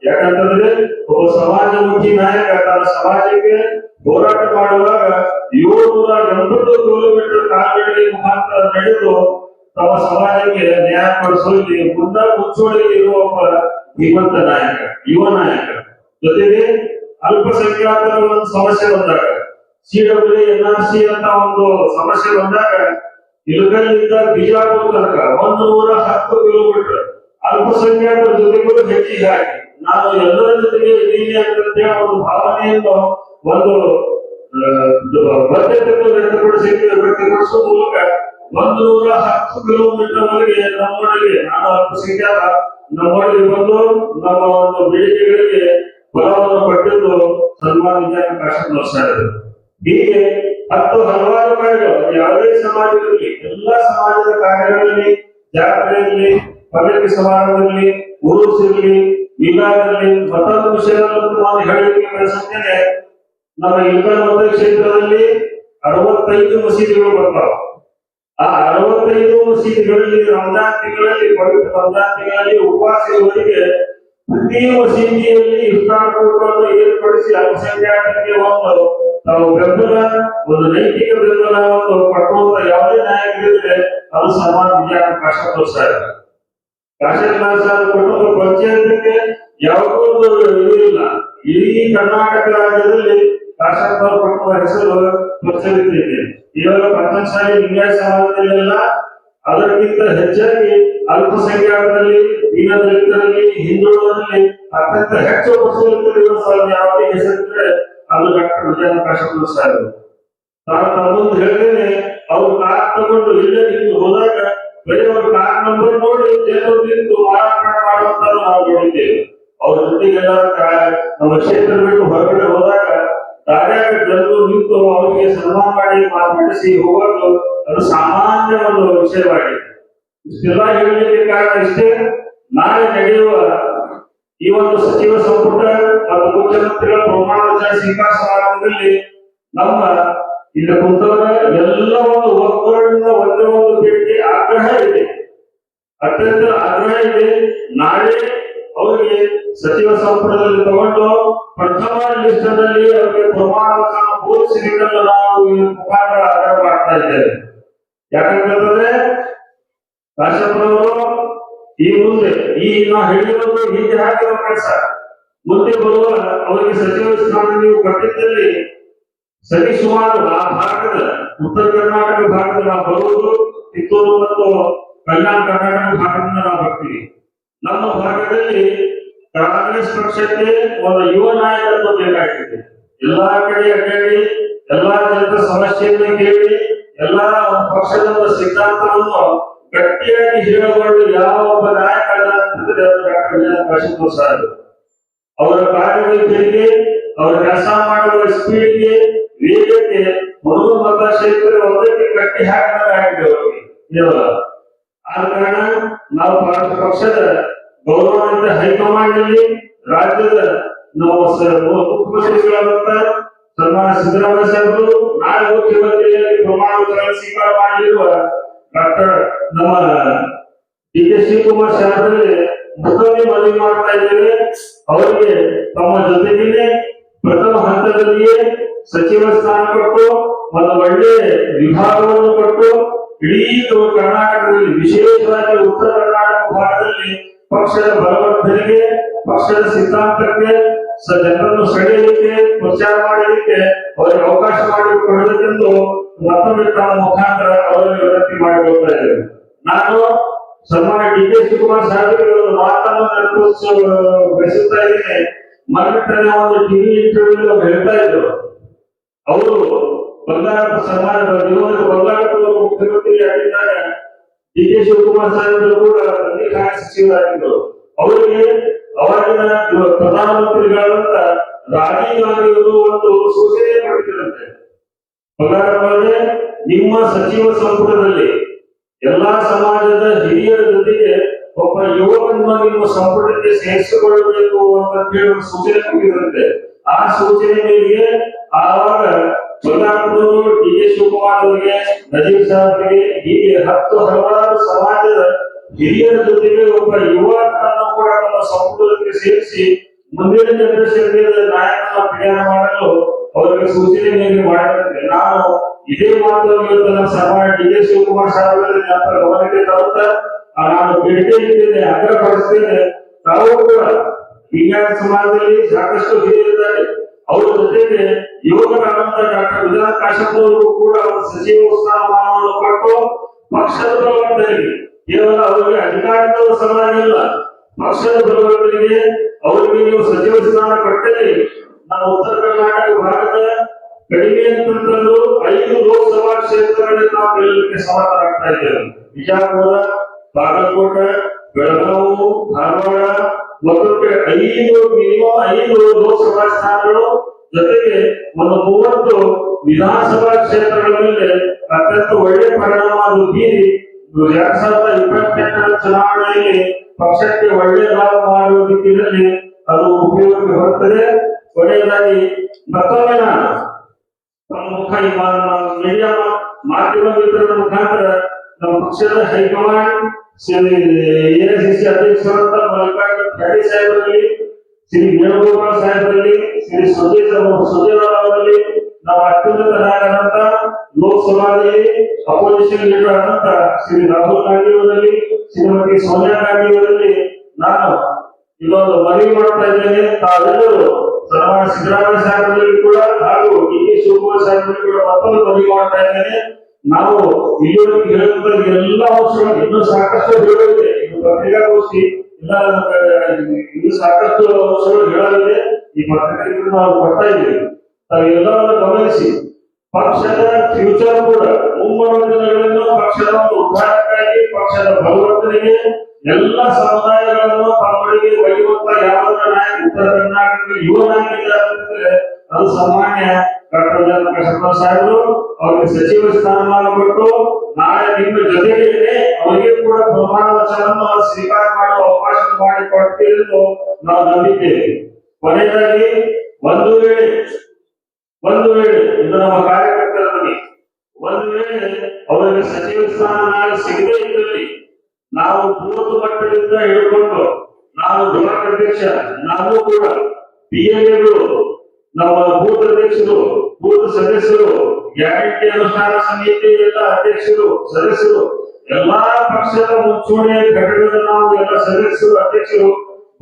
ಯಾಕಂತಂದ್ರೆ ಒಬ್ಬ ಸಮಾಜಮುಖಿ ನಾಯಕ ತನ್ನ ಸಮಾಜಕ್ಕೆ ಹೋರಾಟ ಮಾಡುವಾಗ 780 ಕಿಲೋಮೀಟರ್ ಕಾಲ್ನಡಿಗೆ ಮುಖಾಂತರ ನಡೆದು ತಮ್ಮ ಸಮಾಜಕ್ಕೆ ನ್ಯಾಯ ಕೊಡಿಸುವಲ್ಲಿ ಮುಚ್ಚೋಳಿಗೆ ಇರುವ ಒಬ್ಬ ಧೀಮಂತ ನಾಯಕ, ಯುವ ನಾಯಕ. ಜೊತೆಗೆ ಅಲ್ಪಸಂಖ್ಯಾತರ ಒಂದು ಸಮಸ್ಯೆ ಬಂದಾಗ, CWA NRC ಅಂತ ಒಂದು ಸಮಸ್ಯೆ ಬಂದಾಗ ಇಳಕಲ್ಲಿಂದ ಬಿಜಾಪುರ ತನಕ 110 ಕಿಲೋಮೀಟರ್ ಅಲ್ಪಸಂಖ್ಯಾತರ ಜೊತೆಗೂ ಹೆಚ್ಚಿಗೆ ಹಾಕಿ ನಾನು ಎಲ್ಲರ ಜೊತೆಗೆ ಇದ್ದೀನಿ ಅಂತ ಒಂದು ಭಾವನೆಯನ್ನು ಒಂದು ಬದ್ಧತೆಯನ್ನು ವ್ಯಕ್ತಪಡಿಸುವ ಮೂಲಕ 110 ಕಿಲೋಮೀಟರ್ ವರೆಗೆ ನಮ್ಮೊಳಗೆ ನಾನು ಅಲ್ಪಸಂಖ್ಯಾತ ನಮ್ಮೊಳಗೆ ಬಂದು ನಮ್ಮ ಒಂದು ಬೇಡಿಕೆಗಳಿಗೆ ಬಲವನ್ನು ಪಡೆದು ಸನ್ಮಾನ ವಿಜ್ಞಾನ ಕಾಶಪ್ಪನವರು. ಹೀಗೆ ಹಲವಾರು ಕಾರ್ಯಗಳು ಯಾವುದೇ ಸಮಾಜದಲ್ಲಿ, ಎಲ್ಲಾ ಸಮಾಜದ ಕಾರ್ಯಗಳಲ್ಲಿ, ಜಾತ್ರೆಯಲ್ಲಿ, ಪಲ್ಲಕ್ಕಿ ಸಮಾರಂಭದಲ್ಲಿ, ಉರುಸಿರಲಿ, ವಿವಾಹದಲ್ಲಿ, ಮತ್ತೊಂದು ವಿಷಯಗಳನ್ನು ನಾನು ಹೇಳಲಿಕ್ಕೆ ಬಯಸುತ್ತೇನೆ. ನಮ್ಮ ಇಳಕಲ್ ಮತಕ್ಷೇತ್ರದಲ್ಲಿ 65 ಮಸೀದಿಗಳು ಬರ್ತಾವ. ಆ 65 ಮಸೀದಿಗಳಲ್ಲಿ ರಂಜಾನ್ ತಿಂಗಳಲ್ಲಿ, ಪವಿತ್ರ ರಂಜಾನ್ ತಿಂಗಳಲ್ಲಿ ಉಪವಾಸದವರೆಗೆ ಪ್ರತಿ ಮಸೀದಿಯಲ್ಲಿ ಇಫ್ತಾರ್ ಕೂಟವನ್ನು ಏರ್ಪಡಿಸಿ ಅಲ್ಪಸಂಖ್ಯಾತರಿಗೆ ಒಂದು ನಾವು ಬೆಂಬಲ, ಒಂದು ನೈತಿಕ ಬೆಂಬಲವನ್ನು ಪಡುವಂತ ಯಾವುದೇ ನಾಯಕರಿದ್ರೆ ಅದು ಸನ್ಮಾನ ವಿಜ್ಞಾನ ಕಾಶಪ್ಪನವರು ಸಾಹೇಬ್. ಕಾಶಪ್ಪನವರು ಸಾಹೇಬ್ ಕೊಟ್ಟು ಪಂಚಾಯತ್ಗೆ ಯಾವುದೋ ಇಲ್ಲ. ಇಡೀ ಕರ್ನಾಟಕ ರಾಜ್ಯದಲ್ಲಿ ಕಾಶಪ್ಪನವರು ಕೊಟ್ಟುವ ಹೆಸರು ಪ್ರಚಲಿತ ಇದೆ. ಇವಾಗ ಪಂಚಮಸಾಲಿ ಲಿಂಗಾಯತ ಸಮಾಜದಲ್ಲೆಲ್ಲ ಅದಕ್ಕಿಂತ ಹೆಚ್ಚಾಗಿ ಅಲ್ಪಸಂಖ್ಯಾತರಲ್ಲಿ, ದೀನದಲಿತರಲ್ಲಿ, ಹಿಂದುಳಿದರಲ್ಲಿ ಅತ್ಯಂತ ಹೆಚ್ಚು ಪ್ರಚಲಿತ ಯಾವುದೇ ಹೆಸರಿದ್ರೆ ಅದು ಡಾಕ್ಟರ್ ವಿಜಯ ಕಾಶಪ್ಪನವರು ಸಾಹೇಬ್. ನಾನು ತಮ್ಮಂದು ಹೇಳ್ತೇನೆ, ಅವ್ರು ಕಾರ್ ತಗೊಂಡು ಇಲ್ಲೇ ನಿಂತು ಹೋದಾಗ ಬರೀ ಅವ್ರ ಕಾರ್ ನಂಬರ್ ನೋಡಿ ಜನರು ನಿಂತು ಮಾರಾಟ ಮಾಡುವಂತ ನಾವು ನೋಡಿದ್ದೇವೆ. ಅವ್ರ ಜೊತೆಗೆಲ್ಲ ನಮ್ಮ ಕ್ಷೇತ್ರ ಬಿಟ್ಟು ಹೊರಗಡೆ ಹೋದಾಗ ದಾರ್ಯಾಗ ಜನರು ನಿಂತು ಅವರಿಗೆ ಸನ್ಮಾನ ಮಾಡಿ ಮಾತನಾಡಿಸಿ ಹೋಗೋದು ಅದು ಸಾಮಾನ್ಯ ಒಂದು ವಿಷಯವಾಗಿದೆ. ಇಷ್ಟೆಲ್ಲ ಹೇಳಲಿಕ್ಕೆ ಕಾರಣ ಇಷ್ಟೇ, ನಾಳೆ ನಡೆಯುವ ಈ ಒಂದು ಸಚಿವ ಸಂಪುಟ ಮತ್ತು ಮುಖ್ಯಮಂತ್ರಿಗಳ ಪ್ರಮಾಣ ವಚನ ಸ್ವೀಕಾರ ಸಮಾರಂಭದಲ್ಲಿ ನಮ್ಮ ಇಲ್ಲಿ ಕುಂತವರ ಎಲ್ಲವನ್ನು ಒಗ್ಗೂಡಿನ ಒಂದೇ ಒಂದು ಬೇಡಿಕೆ ಆಗ್ರಹ ಇದೆ, ಅತ್ಯಂತ ಆಗ್ರಹ ಇದೆ. ನಾಳೆ ಅವರಿಗೆ ಸಚಿವ ಸಂಪುಟದಲ್ಲಿ ತಗೊಂಡು ಪ್ರಥಮ ಲಿಸ್ಟ್ ನಲ್ಲಿ ಅವರಿಗೆ ಪ್ರಮಾಣ ವಚನ ಬೋಧಿಸಿದ್ದನ್ನು ನಾವು ಈ ಮುಖಾಂತರ ಆಗ್ರಹ ಮಾಡ್ತಾ ಇದ್ದೇವೆ. ಯಾಕಂತಂದ್ರೆ ಕಾಶ್ಯಪರವರು ಈ ಮುಂದೆ ಈ ನಾವು ಹೇಳಿರೋದು ಹೀಗೆ ಹಾಕಿರೋ ಕೆಲಸ ಮುಂದೆ ಬರುವ ಅವರಿಗೆ ಸಚಿವ ಸ್ಥಾನ ನೀವು ಕೊಟ್ಟಿದ್ದಲ್ಲಿ ಸರಿಸುಮಾರು ಆ ಭಾಗದ ಉತ್ತರ ಕರ್ನಾಟಕ ಭಾಗದ ನಾವು ಬರುವುದು ಕಿತ್ತೂರು ಮತ್ತು ಕಲ್ಯಾಣ ಕರ್ನಾಟಕ ಭಾಗದಿಂದ ನಾವು ಬರ್ತೀವಿ. ನಮ್ಮ ಭಾಗದಲ್ಲಿ ಕಾಂಗ್ರೆಸ್ ಪಕ್ಷಕ್ಕೆ ಒಂದು ಯುವ ನಾಯಕತ್ವ ಬೇಕಾಗಿದೆ. ಎಲ್ಲಾ ಕಡೆ ಅಡ್ಡಾಡಿ ಎಲ್ಲಾ ಜನರ ಸಮಸ್ಯೆಯನ್ನು ಕೇಳಿ ಎಲ್ಲಾ ಪಕ್ಷದ ಒಂದು ಸಿದ್ಧಾಂತವನ್ನು ಗಟ್ಟಿಯಾಗಿ ಹೇಳಬಹುದು. ಯಾವ ಒಬ್ಬ ನಾಯಕ ಅಂತಂದ್ರೆ ಡಾಕ್ಟರ್ ಕಾಶೀಪುರ ಸಾಹೇಬ್ ಅವರ ಕಾರ್ಯವೈಖರಿಗೆ, ಅವರ ಕೆಲಸ ಮಾಡುವ ಸ್ಪೀಡ್ಗೆ, ವೇಗಕ್ಕೆ ಮುರುಘ ಮತಕ್ಷೇತ್ರ ಒಂದಕ್ಕೆ ಕಟ್ಟಿ ಹಾಕಿದಾಗ ಕೇವಲ ಆದ ಕಾರಣ ನಾವು ಪಕ್ಷದ ಗೌರವಾನ್ವಿತ ಹೈಕಮಾಂಡ್ ನಲ್ಲಿ ರಾಜ್ಯದ ಮುಖ್ಯಮಂತ್ರಿಗಳಾದಂತ ಸನ್ಮಾನ್ಯ ಸಿದ್ದರಾಮಯ್ಯ ಸಾಹೇಬರು, ನಾಳೆ ಮುಖ್ಯಮಂತ್ರಿಯಾಗಿ ಪ್ರಮಾಣ ವಚನ ಸ್ವೀಕಾರ ಮಾಡಲಿರುವ ಡಾಕ್ಟರ್ ನಮ್ಮ ಡಿ ಕೆ ಶಿವಕುಮಾರ್ ಸಾಹೇಬರಿಗೆ ಮತ್ತೊಮ್ಮೆ ಮನವಿ ಮಾಡ್ತಾ ಇದ್ದೇವೆ. ಅವರಿಗೆ ತಮ್ಮ ಜೊತೆಗೇನೆ ಪ್ರಥಮ ಹಂತದಲ್ಲಿಯೇ ಸಚಿವ ಸ್ಥಾನ ಕೊಟ್ಟು ಒಂದು ಒಳ್ಳೆ ವಿಭಾಗವನ್ನು ಕೊಟ್ಟು ಇಡೀ ಕರ್ನಾಟಕದಲ್ಲಿ ವಿಶೇಷವಾಗಿ ಉತ್ತರ ಕರ್ನಾಟಕ ಭಾಗದಲ್ಲಿ ಪಕ್ಷದ ಬಲವರ್ಧನೆಗೆ, ಪಕ್ಷದ ಸಿದ್ಧಾಂತಕ್ಕೆ ಜನರನ್ನು ಸೆಳೆಯಲಿಕ್ಕೆ, ಪ್ರಚಾರ ಮಾಡಲಿಕ್ಕೆ ಅವರಿಗೆ ಅವಕಾಶ ಮಾಡಿಕೊಡಬೇಕೆಂದು ಮತ್ತೊಮ್ಮೆ ತಮ್ಮ ಮುಖಾಂತರ ಅವರಿಗೆ ವಿನಂತಿ ಮಾಡಿಕೊಳ್ತಾ ಇದ್ದೇವೆ. ನಾನು ಸನ್ಮಾನ್ಯ ಡಿ ಕೆ ಶಿವಕುಮಾರ್ ಸಾಹೇಬರಿಗೆ ಒಂದು ಮಾತನ್ನು ಬಯಸುತ್ತಾ ಇದ್ದೇನೆ. ಮೊನ್ನೆ ಒಂದು ಟಿವಿ ಇಂಟರ್ವ್ಯೂ ಹೇಳ್ತಾ ಇದ್ರು, ಅವರು ಬಂಗಾರಪ್ಪ ಸನ್ಮಾನ ಬಂಗಾರಪ್ಪ ಮುಖ್ಯಮಂತ್ರಿ ಆಗಿದ್ದಾಗ ಡಿ ಕೆ ಶಿವಕುಮಾರ್ ಸಾಹೇಬರು ಕೂಡ ಖಾತೆ ಸಚಿವರಾಗಿದ್ದರು. ಅವರಿಗೆ ಅವಾಗಿನ ಪ್ರಧಾನಮಂತ್ರಿಗಳಾದಂತ ರಾಜೀವ್ ಗಾಂಧಿ ಅವರು ಒಂದು ಸೂಚನೆ ಕೊಟ್ಟಿದ್ದರಂತೆ, ಬಂಗಾರಪ್ಪರೇ ನಿಮ್ಮ ಸಚಿವ ಸಂಪುಟದಲ್ಲಿ ಎಲ್ಲಾ ಸಮಾಜದ ಹಿರಿಯರ ಜೊತೆಗೆ ಒಬ್ಬ ಯುವಕನ್ನು ನಿಮ್ಮ ಸಂಪುಟಕ್ಕೆ ಸೇರಿಸಿಕೊಳ್ಳಬೇಕು ಅಂತ ಹೇಳಿ ಸೂಚನೆ ಕೊಟ್ಟಿದ್ರಂತೆ. ಆ ಸೂಚನೆ ಮೇರೆಗೆ ಆವಾಗ ಬಂಗಾರಪ್ಪನವರು ಡಿ ಕೆ ಶಿವಕುಮಾರ್ ಅವರಿಗೆ, ನಜೀರ್ ಸಾಹೇಬರಿಗೆ, ಹೀಗೆ ಹಲವಾರು ಸಮಾಜದ ಹಿರಿಯರ ಜೊತೆಗೆ ಒಬ್ಬ ಯುವಕರನ್ನು ಕೂಡ ನಮ್ಮ ಸಂಪುಟಕ್ಕೆ ಸೇರಿಸಿ ಮುಂದಿನ ಜನರೇಷನ್ಗೆ ನಾಯಕನ ಪ್ರಯಾಣ ಮಾಡಲು ಅವರಿಗೆ ಸೂಚನೆ ನೀಡಿ ಮಾಡಿದಂತೆ. ನಾನು ಇದೇ ಮಾತನ್ನು ಸನ್ಮಾನ್ಯ ಡಿ ಕೆ ಶಿವಕುಮಾರ್ ಸಾಹೇಬರಲ್ಲಿ ನನ್ನ ಗಮನಕ್ಕೆ ತರುತ್ತಾ ನಾನು ಬೇಡಿಕೆ ಇದ್ದೇನೆ, ಆಗ್ರಹಪಡಿಸ್ತೇನೆ. ತಾವು ಕೂಡ ವಿಜ್ಞಾನ ಸಮಾಜದಲ್ಲಿ ಸಾಕಷ್ಟು ಹಿರಿಯರಿದ್ದಾರೆ. ಅವರ ಜೊತೆಗೆ ಯುವಕರಾದಂತ ಡಾಕ್ಟರ್ ವಿಧಾನ ಕಾಶಪ್ಪನವರು ಕೂಡ ಸಚಿವ ಸ್ಥಾನಮಾನವನ್ನು ಕೊಟ್ಟು ಪಕ್ಷದ ಬಲವರ್ಧನೆಗೆ, ಕೇವಲ ಅವರಿಗೆ ಅಧಿಕಾರದ ಸಮಾನ ಇಲ್ಲ, ಪಕ್ಷದ ಬಲವರ್ಧನೆಗೆ ಅವರಿಗೆ ನೀವು ಸಚಿವ ಸ್ಥಾನ ಕೊಟ್ಟಲ್ಲಿ ನಮ್ಮ ಉತ್ತರ ಕರ್ನಾಟಕ ಭಾಗದ ಕಡಿಮೆ ಅಂತಂದ್ರೂ 5 ಲೋಕಸಭಾ ಕ್ಷೇತ್ರಗಳಲ್ಲಿ ನಾವು ಗೆಲ್ಲಲಿಕ್ಕೆ ಸಮರ್ಥರಾಗ್ತಾ ಇದ್ದೇವೆ. ಬಿಜಾಪುರ, ಬಾಗಲಕೋಟೆ, ಬೆಳಗಾವಿ, ಧಾರವಾಡ ಮತ್ತೊಂದು 5 ಲೋಕಸಭಾ ಸ್ಥಾನಗಳು ಜೊತೆಗೆ ಒಂದು 30 ವಿಧಾನಸಭಾ ಕ್ಷೇತ್ರಗಳ ಮೇಲೆ ಅತ್ಯಂತ ಒಳ್ಳೆಯ ಪರಿಣಾಮ ಬೀರಿ 2028ರ ಚುನಾವಣೆಯಲ್ಲಿ ಪಕ್ಷಕ್ಕೆ ಒಳ್ಳೆಯ ಲಾಭ ಮಾಡುವ ದಿಕ್ಕಿನಲ್ಲಿ ಅದು ಉಪಯೋಗಕ್ಕೆ ಬರುತ್ತದೆ. ಕೊನೆಯದಾಗಿ ಮತ್ತೊಮ್ಮೆ ನಾನು ಮೀಡಿಯಾ ಮಾಧ್ಯಮ ಮಿತ್ರರ ಮುಖಾಂತರ ನಮ್ಮ ಪಕ್ಷದ ಹೈಕಮಾಂಡ್, ಎಐಸಿಸಿ ಅಧ್ಯಕ್ಷರಾದ ಮಲ್ಲಿಕಾರ್ಜುನ ಖರ್ಗೆ ಸಾಹೇಬರಲ್ಲಿ, ಶ್ರೀ ವೇಣುಗೋಪಾಲ್ ಸಾಹೇಬರಲ್ಲಿ, ಶ್ರೀ ಸುಜೇವಾಲ ಅವರಲ್ಲಿ, ನಾವು ಅತ್ಯುನ್ನತ ನಾಯಕರಂತ ಲೋಕಸಭಾದಲ್ಲಿ ಅಪೋಸಿಷನ್ ಲೀಡರ್ ಆದಂತ ಶ್ರೀ ರಾಹುಲ್ ಗಾಂಧಿ ಅವರಲ್ಲಿ, ಶ್ರೀಮತಿ ಸೋನಿಯಾ ಗಾಂಧಿ ಅವರಲ್ಲಿ ನಾನು ಇದೊಂದು ಮನವಿ ಮಾಡ್ತಾ ಇದ್ದೇನೆ. ತಾವೆಲ್ಲರೂ ಸನ್ಮಾನ್ಯ ಸಿದ್ದರಾಮಯ್ಯ ಸಾಹೇಬರಲ್ಲಿ ಕೂಡ ಹಾಗೂ ಡಿ ಕೆ ಶಿವಕುಮಾರ್ ಸಾಹೇಬರಲ್ಲಿ ಕೂಡ ಮತ್ತೊಂದು ಮನವಿ ಮಾಡ್ತಾ ಇದ್ದೇನೆ. ನಾವು ಇಲ್ಲಿವರೆಗೆ ಹೇಳುವಂತ ಎಲ್ಲ ಅಂಶಗಳು ಇನ್ನೂ ಸಾಕಷ್ಟು ಹೇಳಲಿದೆ. ಇದು ಪತ್ರಿಕಾಗೋಷ್ಠಿ ಇಲ್ಲ, ಇನ್ನೂ ಸಾಕಷ್ಟು ಅಂಶಗಳು ಹೇಳಲಿದೆ. ಈ ಪತ್ರಿಕೆಗಳನ್ನು ನಾವು ಕೊಡ್ತಾ ಇದ್ದೇವೆ. ತಾವೆಲ್ಲವನ್ನು ಗಮನಿಸಿ ಪಕ್ಷದ ಫ್ಯೂಚರ್ ಕೂಡ ಮುಂಬರುವ ದಿನಗಳನ್ನು ಪಕ್ಷದ ಒಂದು ಉದ್ಧಾರಕ್ಕಾಗಿ ಪಕ್ಷದ ಬಲವರ್ಧನೆಗೆ ಎಲ್ಲ ಸಮುದಾಯಗಳನ್ನು ತಮ್ಮೊಳಗೆ ಒಯ್ಯುವಂತ ಯಾವುದರ ನಾಯಕ ಉತ್ತರ ಕರ್ನಾಟಕದ ಯುವ ನಾಯಕರಿದ್ದಾರೆ ಅದು ಸಾಮಾನ್ಯ ಡಾಕ್ಟರ್ ಕೃಷ್ಣ ಸಾಹೇಬರು ಅವರಿಗೆ ಸಚಿವ ಸ್ಥಾನಮಾನ ಕೊಟ್ಟು ನಾಳೆ ನಿಮ್ಮ ಜೊತೆಗೆ ಅವರಿಗೆ ಕೂಡ ಪ್ರಮಾಣ ವಚನವನ್ನು ಸ್ವೀಕಾರ ಮಾಡುವ ಅವಕಾಶ ಮಾಡಿಕೊಡ್ತೀವಿ ಎಂದು ನಾವು ನಂಬಿದ್ದೇವೆ. ಕೊನೆಯದಾಗಿ ಒಂದು ವೇಳೆ ಇದು ನಮ್ಮ ಕಾರ್ಯಕರ್ತರ ಬಗ್ಗೆ ಒಂದು ವೇಳೆ ಅವರಿಗೆ ಸಚಿವ ಸ್ಥಾನ ನಾಳೆ ಸಿಗದೇ ಇದ್ದಲ್ಲಿ ನಾವು ಬೂತ್ ಮಟ್ಟದಿಂದ ಹಿಡ್ಕೊಂಡು ನಾವು ಬ್ಲಾಕ್ ಅಧ್ಯಕ್ಷ ನಾವು ಕೂಡ PLAಗಳು ನಮ್ಮ ಬೂತ್ ಅಧ್ಯಕ್ಷರು ಬೂತ್ ಸದಸ್ಯರು ಗ್ಯಾರಂಟಿ ಅನುಷ್ಠಾನ ಸಮಿತಿ ಎಲ್ಲ ಅಧ್ಯಕ್ಷರು ಸದಸ್ಯರು ಎಲ್ಲಾ ಪಕ್ಷದ ಮುಂಚೂಣಿ ಘಟಕದ ನಾವು ಎಲ್ಲ ಸದಸ್ಯರು ಅಧ್ಯಕ್ಷರು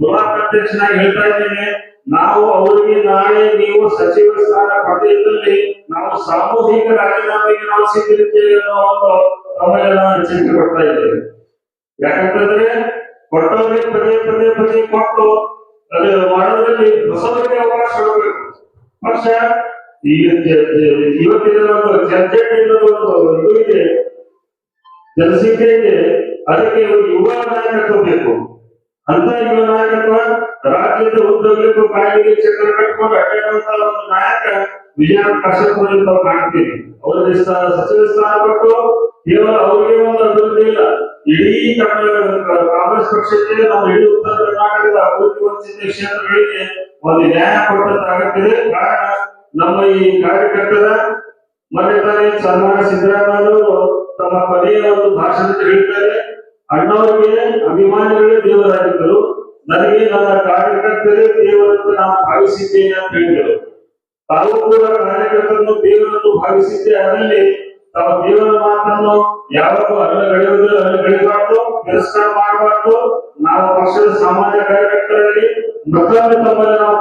ಬ್ಲಾಕ್ ಅಧ್ಯಕ್ಷನಾಗಿ ಹೇಳ್ತಾ ಇದ್ದೇನೆ. ನಾವು ಅವರಿಗೆ ನಾಳೆ ನೀವು ಸಚಿವ ಸ್ಥಾನ ಪಡೆದಿದ್ದಲ್ಲಿ ನಾವು ಸಾಮೂಹಿಕ ರಾಜೀನಾಮೆಗೆ ನಾವು ಸಿದ್ಧರಿದ್ದೇವೆ ಅನ್ನೋ ಒಂದು ತಮಗೆ ನಾವು ಎಚ್ಚರಿಕೆ ಕೊಡ್ತಾ ಇದ್ದೇವೆ. ಯಾಕಂತಂದ್ರೆ ಕೊಟ್ಟವರಿಗೆ ಪದೇ ಕೊಟ್ಟು ಅದು ಮಾಡೋದ್ರಲ್ಲಿ ಹೊಸವರಿಗೆ ಅವಕಾಶ ಕೊಡಬೇಕು. ಪಕ್ಷ ಇವತ್ತಿನ ಒಂದು ಇದು ಇದೆ, ಜನಸಂಖ್ಯೆ ಇದೆ, ಅದಕ್ಕೆ ಯುವ ನಾಯಕತ್ವ ಬೇಕು. ಅಂತ ಯುವ ನಾಯಕತ್ವ ರಾಜ್ಯದ ಉದ್ದಗಲಕ್ಕೂ ಕಾಯಿಗೆ ಚಕ್ರ ಕಟ್ಕೊಂಡು ಅಡ್ಡಾಡುವಂತ ಒಂದು ನಾಯಕ ವಿಜಯ್ ಕಾಶ್ಯಪ್ ನಾವು ಕಾಣ್ತೀವಿ. ಅವರಿಗೆ ಸಚಿವ ಸ್ಥಾನ ಕೊಟ್ಟು ಕೇವಲ ಅವರಿಗೆ ಒಂದು ಅಭಿವೃದ್ಧಿ ಇಲ್ಲ, ಇಡೀ ಕಾಂಗ್ರೆಸ್ ಪಕ್ಷಕ್ಕೆ ನಮ್ಮ ಇಡೀ ಉತ್ತರ ಕರ್ನಾಟಕದ ಅಭಿವೃದ್ಧಿ ವಂಚಿತ ಕ್ಷೇತ್ರಗಳಿಗೆ ಒಂದು ನ್ಯಾಯ ಕೊಟ್ಟಂತಾಗುತ್ತದೆ. ಕಾರಣ ನಮ್ಮ ಈ ಕಾರ್ಯಕರ್ತರ ಮೊನ್ನೆ ತಾನೇ ಸನ್ಮಾನ ಸಿದ್ದರಾಮಯ್ಯವರು ತಮ್ಮ ಕೊನೆಯ ಒಂದು ಭಾಷಣದಲ್ಲಿ ಹೇಳ್ತಾರೆ, ಅಣ್ಣವರಿಗೆ ಅಭಿಮಾನಿಗಳೇ ದೇವರಾಗಿದ್ದರು, ನನಗೆ ನನ್ನ ಕಾರ್ಯಕರ್ತರೇ ದೇವರಂತ ನಾನು ಭಾವಿಸಿದ್ದೇನೆ ಅಂತ ಹೇಳಿದರು. ತಾವು ಕೂಡ ಕಾರ್ಯಕರ್ತರನ್ನು ದೇವರನ್ನು ಭಾವಿಸಿದ್ದೆ, ಅದರಲ್ಲಿ ತಮ್ಮ ದೇವರ ಮಾತನ್ನು ಯಾವಾಗೂ ಅಲ್ಲಗಳೆಯಬಾರ್ದು, ತಿರಸ್ಕಾರ ಮಾಡಬಾರ್ದು. ನಾವು ಪಕ್ಷದ ಸಾಮಾನ್ಯ ಕಾರ್ಯಕರ್ತರಲ್ಲಿ ಮತ್ತೊಮ್ಮೆ ತಮ್ಮಲ್ಲಿ ನಾವು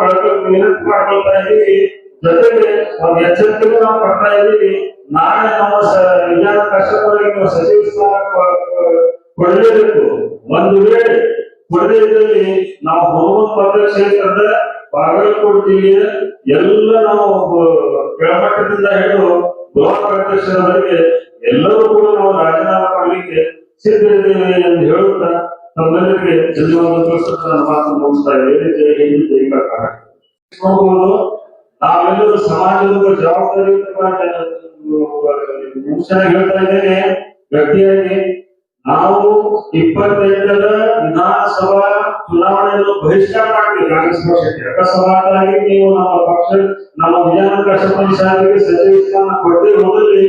ವಿನಂತಿ ಮಾಡ್ಕೊಳ್ತಾ ಇದ್ದೀವಿ. ಜೊತೆಗೆ ಒಂದು ಎಚ್ಚರಿಕೆ ನಾವು ಕೊಡ್ತಾ ಇದ್ದೀವಿ, ನಾಳೆ ನಮ್ಮ ವಿಜ್ಞಾನ ಕಷ್ಟಪಡಿ ಸಚಿವ ಸ್ಥಾನ ಕೊಡಲೇಬೇಕು. ಒಂದು ವೇಳೆ ಕೊಡದೇ ಇದ್ದಲ್ಲಿ ನಾವು ಹುಣಗುಂದ ಮತಕ್ಷೇತ್ರದ ಬಾಗಲಕೋಟೆ ಜಿಲ್ಲೆಯ ಎಲ್ಲ ನಾವು ಕೆಳಮಟ್ಟದಿಂದ ಹಿಡಿದು ಬ್ಲಾಕ್ ಅಧ್ಯಕ್ಷರವರೆಗೆ ಎಲ್ಲರೂ ಕೂಡ ನಾವು ರಾಜೀನಾಮೆ ಮಾಡಲಿಕ್ಕೆ ಸಿದ್ಧರಿದ್ದೇವೆ ಎಂದು ಹೇಳುತ್ತಾ ತಮ್ಮೆಲ್ಲರಿಗೆ ನನ್ನ ಮಾತನ್ನು ಮುಗಿಸ್ತಾ ಇದ್ದೇವೆ. ನೋಡಬಹುದು, ನಾವೆಲ್ಲರೂ ಸಮಾಜದ ಜವಾಬ್ದಾರಿ ಹೇಳ್ತಾ ಇದ್ದೇನೆ. ವ್ಯಕ್ತಿಯಾಗಿ ನಾವು 28ರ ವಿಧಾನಸಭಾ ಚುನಾವಣೆಯನ್ನು ಬಹಿಷ್ಕಾರ ಮಾಡ್ತೀವಿ ಕಾಂಗ್ರೆಸ್ ಪಕ್ಷಕ್ಕೆ. ಅಕಸ್ಮಾತ್ತಾಗಿ ನೀವು ನಮ್ಮ ಪಕ್ಷ ನಮ್ಮ ವಿಧಾನ ಕಷ್ಟಪಡಿ ಸಾರಿಗೆ ಸಚಿವ ಸ್ಥಾನ ಕೊಡದೇ ಹೋದಲ್ಲಿ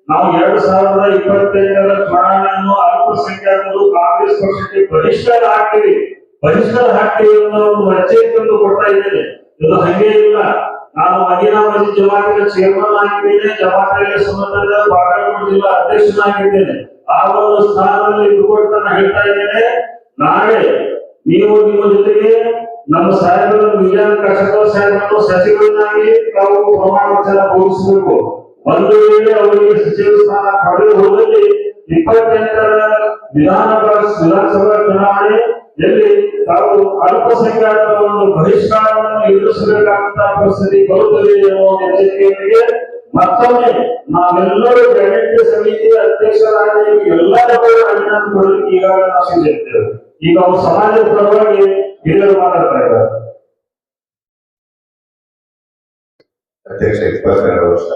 ನಾವು 2028ರ ಚುನಾವಣೆಯನ್ನು ಅಲ್ಪಸಂಖ್ಯಾತರು ಕಾಂಗ್ರೆಸ್ ಪಕ್ಷಕ್ಕೆ ಬಹಿಷ್ಕಾರ ಹಾಕ್ತೀವಿ ಅನ್ನೋ ಒಂದು ಎಚ್ಚರಿಕೆಯನ್ನು ಕೊಡ್ತಾ ಇದ್ದೇನೆ. ಇದು ಹಂಗೆ ಇಲ್ಲ. ನಾನು ಮದೀನಾ ಮಸ್ಜಿದ್ ಜಮಾತಿನ ಚೇರ್ಮನ್ ಆಗಿದ್ದೇನೆ, ಜಮಾತಿಯಲ್ಲಿ ಸುನ್ನತದ ಬಾಗಲಕೋಟೆ ಜಿಲ್ಲಾ ಅಧ್ಯಕ್ಷನಾಗಿದ್ದೇನೆ. ಆ ಒಂದು ಸ್ಥಾನದಲ್ಲಿ ಇದ್ದುಕೊಂಡು ನಾನು ಹೇಳ್ತಾ ಇದ್ದೇನೆ, ನಾಳೆ ನೀವು ನಿಮ್ಮ ಜೊತೆಗೆ ನಮ್ಮ ಸಾಹೇಬರ ವಿಜಯ್ ಕಾಶ್ಯಪ್ ಸಾಹೇಬರನ್ನು ಸಚಿವರನ್ನಾಗಿ ತಾವು ಪ್ರಮಾಣ ವಚನ ಬೋಧಿಸಬೇಕು. ಒಂದು ವೇಳೆ ಅವರಿಗೆ ಸಚಿವ ಸ್ಥಾನ ಪಡೆದು ಹೋದಲ್ಲಿ 28ರ ವಿಧಾನಸಭಾ ಚುನಾವಣೆಯಲ್ಲಿ ತಾವು ಅಲ್ಪಸಂಖ್ಯಾತರ ಒಂದು ಬಹಿಷ್ಕಾರವನ್ನು ಎದುರಿಸಬೇಕಾದಂತಹ ಪರಿಸ್ಥಿತಿ ಬರುತ್ತದೆ ಎನ್ನುವ ಎಚ್ಚರಿಕೆಯೊಂದಿಗೆ ಮತ್ತೊಮ್ಮೆ ನಾವೆಲ್ಲರೂ ಗ್ಯಾರಂಟಿ ಸಮಿತಿ ಅಧ್ಯಕ್ಷರಾಗಿ ಎಲ್ಲರೂ ರಾಜೀನಾಮೆ ಕೊಡಲಿಕ್ಕೆ ಈಗಾಗಲೇ ನಾವು ಸಿದ್ಧರಿದ್ದೇವೆ. ಈಗ ಅವರು ಸಮಾಜದ ಪರವಾಗಿ ಹಿರಿಯರು ಮಾತಾಡ್ತಾ ಇದ್ದಾರೆ. ಅಧ್ಯಕ್ಷ 22 ವರ್ಷ,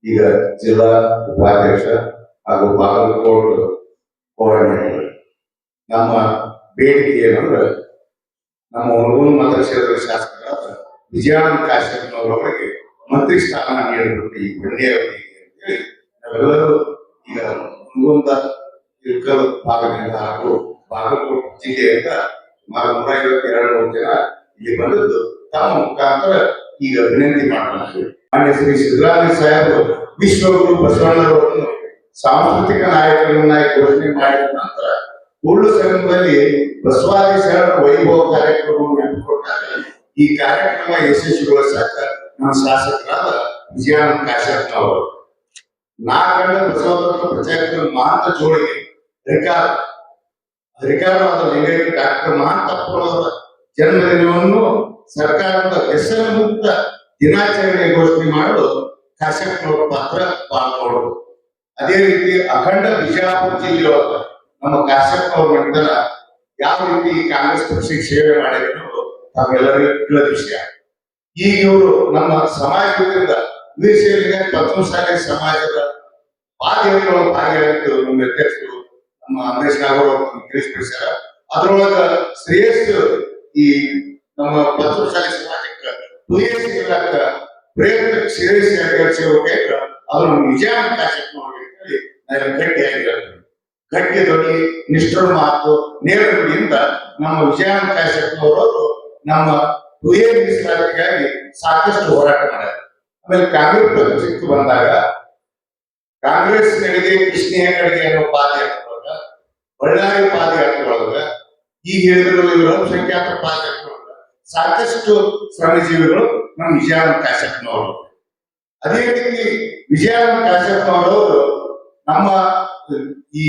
ಈಗ ಜಿಲ್ಲಾ ಉಪಾಧ್ಯಕ್ಷ ಹಾಗೂ ಬಾಗಲಕೋಟೆ ಕೋಆರ್ಡಿನೇಟರ್. ನಮ್ಮ ಬೇಡಿಕೆ ಏನಂದ್ರೆ, ನಮ್ಮ ಹುಣಗುಂದ ಮತಕ್ಷೇತ್ರದ ಶಾಸಕರಾದ ವಿಜಯಾನಂದ ಕಾಶ್ಯಪ್ನವರವರಿಗೆ ಮಂತ್ರಿ ಸ್ಥಾನ ನೀಡಬೇಕು ಈ ಗಣ್ಯರಿಗೆ ಅಂತೇಳಿ ನಾವೆಲ್ಲರೂ ಈಗ ಹುಣಗುಂದ ಇಳಕಲ್ ಭಾಗದಿಂದ ಹಾಗೂ ಬಾಗಲಕೋಟೆ ಜಿಲ್ಲೆಯಿಂದ 152 ಜನ ಇಲ್ಲಿ ಬಂದದ್ದು ತಮ್ಮ ಮುಖಾಂತರ ಈಗ ವಿನಂತಿ ಮಾಡಲಾಗಿದೆ. ಮಾನ್ಯ ಶ್ರೀ ಸಿದ್ದರಾಮಯ್ಯ ಸಾಹೇಬರು ವಿಶ್ವಗುರು ಬಸವಣ್ಣರವರನ್ನು ಸಾಂಸ್ಕೃತಿಕ ನಾಯಕರನ್ನಾಗಿ ಘೋಷಣೆ ಮಾಡಿದ ನಂತರ ಉಳ್ಳು ಸಂಘದಲ್ಲಿ ಬಸವಾದಿ ಶರಣ ವೈಭವ ಕಾರ್ಯಕ್ರಮವನ್ನು ನೆನಪಿಕೊಂಡಾಗ ಈ ಕಾರ್ಯಕ್ರಮ ಯಶಸ್ವಿಗೊಳಿಸಾಕ ನಮ್ಮ ಶಾಸಕರಾದ ವಿಜಯಾನಂದ ಕಾಶ್ಯಪ್ನವರು ನಾಗಂಡ ಬಸವತತ್ವ ಪ್ರಚಾರಕ ಮಹಾಂತ ಜೋಳಿಗೆ ಅಧಿಕಾರವಾದ ಲಿಂಗೈಕ್ಯ ಡಾಕ್ಟರ್ ಮಹಾಂತಪ್ಪನವರ ಜನ್ಮದಿನವನ್ನು ಸರ್ಕಾರದ ವ್ಯಸನ ಮುಕ್ತ ದಿನಾಚರಣೆ ಘೋಷಣೆ ಮಾಡಲು ಕಾಶ್ಯಪ್ನವ್ರ ಪಾತ್ರ ಬಹಳ ದೊಡ್ಡದು. ಅದೇ ರೀತಿ ಅಖಂಡ ಬಿಜಾಪುರ ಜಿಲ್ಲೆಯೊಳಗ ನಮ್ಮ ಕಾಶ್ಯಪ್ನವ್ರ ನಂತರ ಯಾವ ರೀತಿ ಈ ಕಾಂಗ್ರೆಸ್ ಪಕ್ಷಕ್ಕೆ ಸೇವೆ ಮಾಡಿದ್ರು ಅನ್ನೋದು ತಾವೆಲ್ಲರಿಗೂ ತಿಳಿದ ವಿಷಯ. ಈಗ ಇವರು ನಮ್ಮ ಸಮಾಜದಿಂದ ವೀರಶೈವ ಪದ್ಮಶಾಲಿ ಸಮಾಜದ ಬಾಧ್ಯತೆಯೊಳಗೆ ಭಾಗಿಯಾಗಿದ್ದು ನಮ್ಮ ಅಧ್ಯಕ್ಷರು ನಮ್ಮ ಅಮರೇಶ್ ನಾಗರು ತಿಳಿಸ್ಬಿಡ್ಸ್ಯಾರ. ಅದ್ರೊಳಗ ಶ್ರೇಯಸ್ಸು ಈ ನಮ್ಮ ಪದ್ಮಶಾಲಿ ಸಮಾಜಕ್ಕೆ ಸೇವಾಕ ಪ್ರಯತ್ನ ಶ್ರೇಯಸ್ ಸೇವಕ ಅದು ನಮ್ಮ ವಿಜಯ ಕಾಶ್ಯಪ್ನವ್ರಿಗೆ ನಾನು ಗಟ್ಟಿಯಾಗಿರ್ತೀನಿ. ಗಟ್ಟಿ ಧ್ವನಿ, ನಿಷ್ಠುರ ಮಾತು, ನೇರ ನುಡಿಯಿಂದ ನಮ್ಮ ವಿಜಯ ಕಾಶ್ಯಪ್ನವರು ನಮ್ಮ ಮೀಸಲಾತಿಗಾಗಿ ಸಾಕಷ್ಟು ಹೋರಾಟ ಮಾಡ್ಯಾರ. ಆಮೇಲೆ ಕಾಂಗ್ರೆಸ್ ಪಕ್ಷಕ್ಕೆ ಬಂದಾಗ ಕಾಂಗ್ರೆಸ್ ನಡಿಗೆ ಕೃಷ್ಣ ಹೆಗಡೆಗೆ ಅನ್ನೋ ಪಾದಯಾತ್ರೆಯೊಳಗ, ಬಳ್ಳಾರಿ ಪಾದಯಾತ್ರೆಯೊಳಗ, ಈಗ ಹೇಳಿದ್ರು ಇವರು ಅಲ್ಪಸಂಖ್ಯಾತ ಪಾದಯಾತ್ರೆಯೊಳಗ ಸಾಕಷ್ಟು ಶ್ರಮಜೀವಿಗಳು ನಮ್ಮ ವಿಜಯಾನಂದ ಕಾಶ್ಯಪ್ನವರು. ಅದೇ ರೀತಿ ವಿಜಯಾನಂದ ಕಾಶ್ಯಪ್ನವರು ನಮ್ಮ ಈ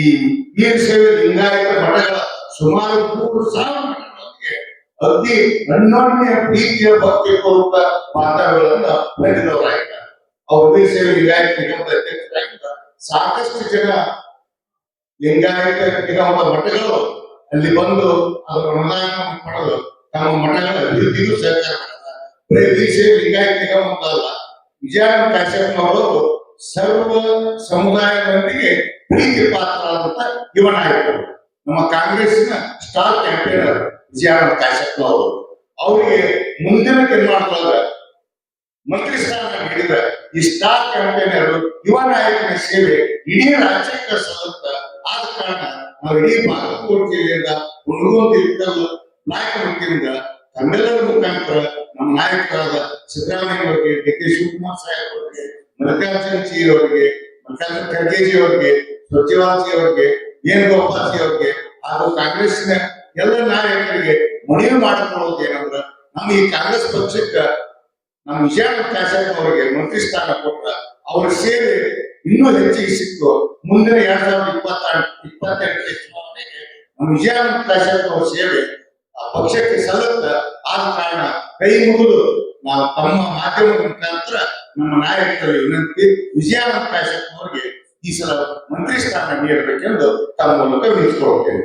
ವೀರಶೈವ ಲಿಂಗಾಯತ ಮಠಗಳ ಸುಮಾರು 3,000 ಮಠಗಳೊಂದಿಗೆ ಅತಿ ಅನ್ಯೋನ್ಯ ಪ್ರೀತಿಯ ಭಕ್ತಿ ಪೂರ್ವಕ ಬಾಂಧವ್ಯಗಳನ್ನ ಹೊಂದಿದವರಾಗಿದ್ದಾರೆ. ಅವರು ವೀರಶೈವ ಲಿಂಗಾಯತ ನಿಗಮದ ಅಧ್ಯಕ್ಷರಾಗಿದ್ದಾರೆ. ಸಾಕಷ್ಟು ಜನ ಲಿಂಗಾಯತ ನಿಗಮದ ಮಠಗಳು ಅಲ್ಲಿ ಬಂದು ಅದರ ಅನುದಾನ ಪಡೆದು ತಮ್ಮ ಮಠಗಳ ಅಭಿವೃದ್ಧಿಗೂ ಸಹಕಾರ ಮಾಡಿದ್ದಾರೆ. ಬರೀ ವೀರಶೈವ ಲಿಂಗಾಯತ ನಿಗಮ ಅಂತಲ್ಲ, ವಿಜಯಾನಂದ ಕಾಶ್ಯಪ್ನವರು ಸರ್ವ ಸಮುದಾಯದೊಂದಿಗೆ ಪ್ರೀತಿ ಪಾತ್ರರಾದಂತ ಯುವನಾಯಕರು. ನಮ್ಮ ಕಾಂಗ್ರೆಸ್ನ ಸ್ಟಾರ್ ಕ್ಯಾಂಪೇನರ್ ವಿಜಯಾನಂದ ಕಾಶ್ಯಪ್ನವರು. ಅವರಿಗೆ ಮುಂದಿನ ದಿನಮಾನದೊಳಗ ಮಂತ್ರಿ ಸ್ಥಾನ ನೀಡಿದ ಈ ಸ್ಟಾರ್ ಕ್ಯಾಂಪೇನರ್ ಯುವ ನಾಯಕನ ಸೇವೆ ಇಡೀ ರಾಜ್ಯಕ್ಕೆ ಸಲ್ಲುತ್ತ. ಆದ ಕಾರಣ ನಾವು ಇಡೀ ಬಾಗಲಕೋಟೆ ಜಿಲ್ಲೆಯಿಂದ ಹುಣಗುಂದ ನಾಯಕ ವೃತ್ತಿಯಿಂದ ತಮ್ಮೆಲ್ಲರ ಮುಖಾಂತರ ನಮ್ಮ ನಾಯಕರಾದ ಸಿದ್ದರಾಮಯ್ಯ ಅವರಿಗೆ, ಡಿ ಕೆ ಶಿವಕುಮಾರ್ ಸಾಹೇಬ್ ಅವರಿಗೆ, ಮಲ್ಲಿಕಾರ್ಜುನ್ ಜಿ ಅವರಿಗೆ, ಮಲ್ಲಿಕಾರ್ಜುನ್ ಖರ್ಗೆ ಜಿ ಅವರಿಗೆ, ಸ್ವಚ್ಛವಾಲ್ ಜಿ ಅವರಿಗೆ, ವೇಣುಗೋಪಾಲ್ ಜಿ ಅವರಿಗೆ ಹಾಗೂ ಕಾಂಗ್ರೆಸ್ನ ಎಲ್ಲ ನಾಯಕರಿಗೆ ಮನವಿ ಮಾಡಿಕೊಳ್ಳೋದು ಏನಂದ್ರ, ನಮ್ಮ ಈ ಕಾಂಗ್ರೆಸ್ ಪಕ್ಷಕ್ಕೆ ನಮ್ಮ ವಿಜಯಾನಂದ ಕಾಶ್ಯಪ್ ಅವರಿಗೆ ಮಂತ್ರಿ ಸ್ಥಾನ ಕೊಟ್ಟ ಅವರ ಸೇವೆ ಇನ್ನೂ ಹೆಚ್ಚಿಗೆ ಸಿಕ್ಕು. ಮುಂದಿನ 2028 ಚುನಾವಣೆಗೆ ನಮ್ಮ ವಿಜಯಾನಂದ ಕಾಶ್ಯಪ್ ಅವರ ಸೇವೆ ಆ ಪಕ್ಷಕ್ಕೆ ಸಲ್ಲುತ್ತ. ಆದ ಕಾರಣ ಕೈ ಮುಗಿದು ನಾವು ತಮ್ಮ ಮಾಧ್ಯಮದ ಮುಖಾಂತರ ನಮ್ಮ ನಾಯಕರಲ್ಲಿ ವಿನಂತಿ, ವಿಜಯಾನಂದ ಕಾಶ್ಯಪ್ ಅವರಿಗೆ ಈ ಸಲ ಮಂತ್ರಿ ಸ್ಥಾನ ನೀಡಬೇಕೆಂದು ತಮ್ಮ ಮೂಲಕ ವಿನಿಸಿಕೊಳ್ಳುತ್ತೇವೆ.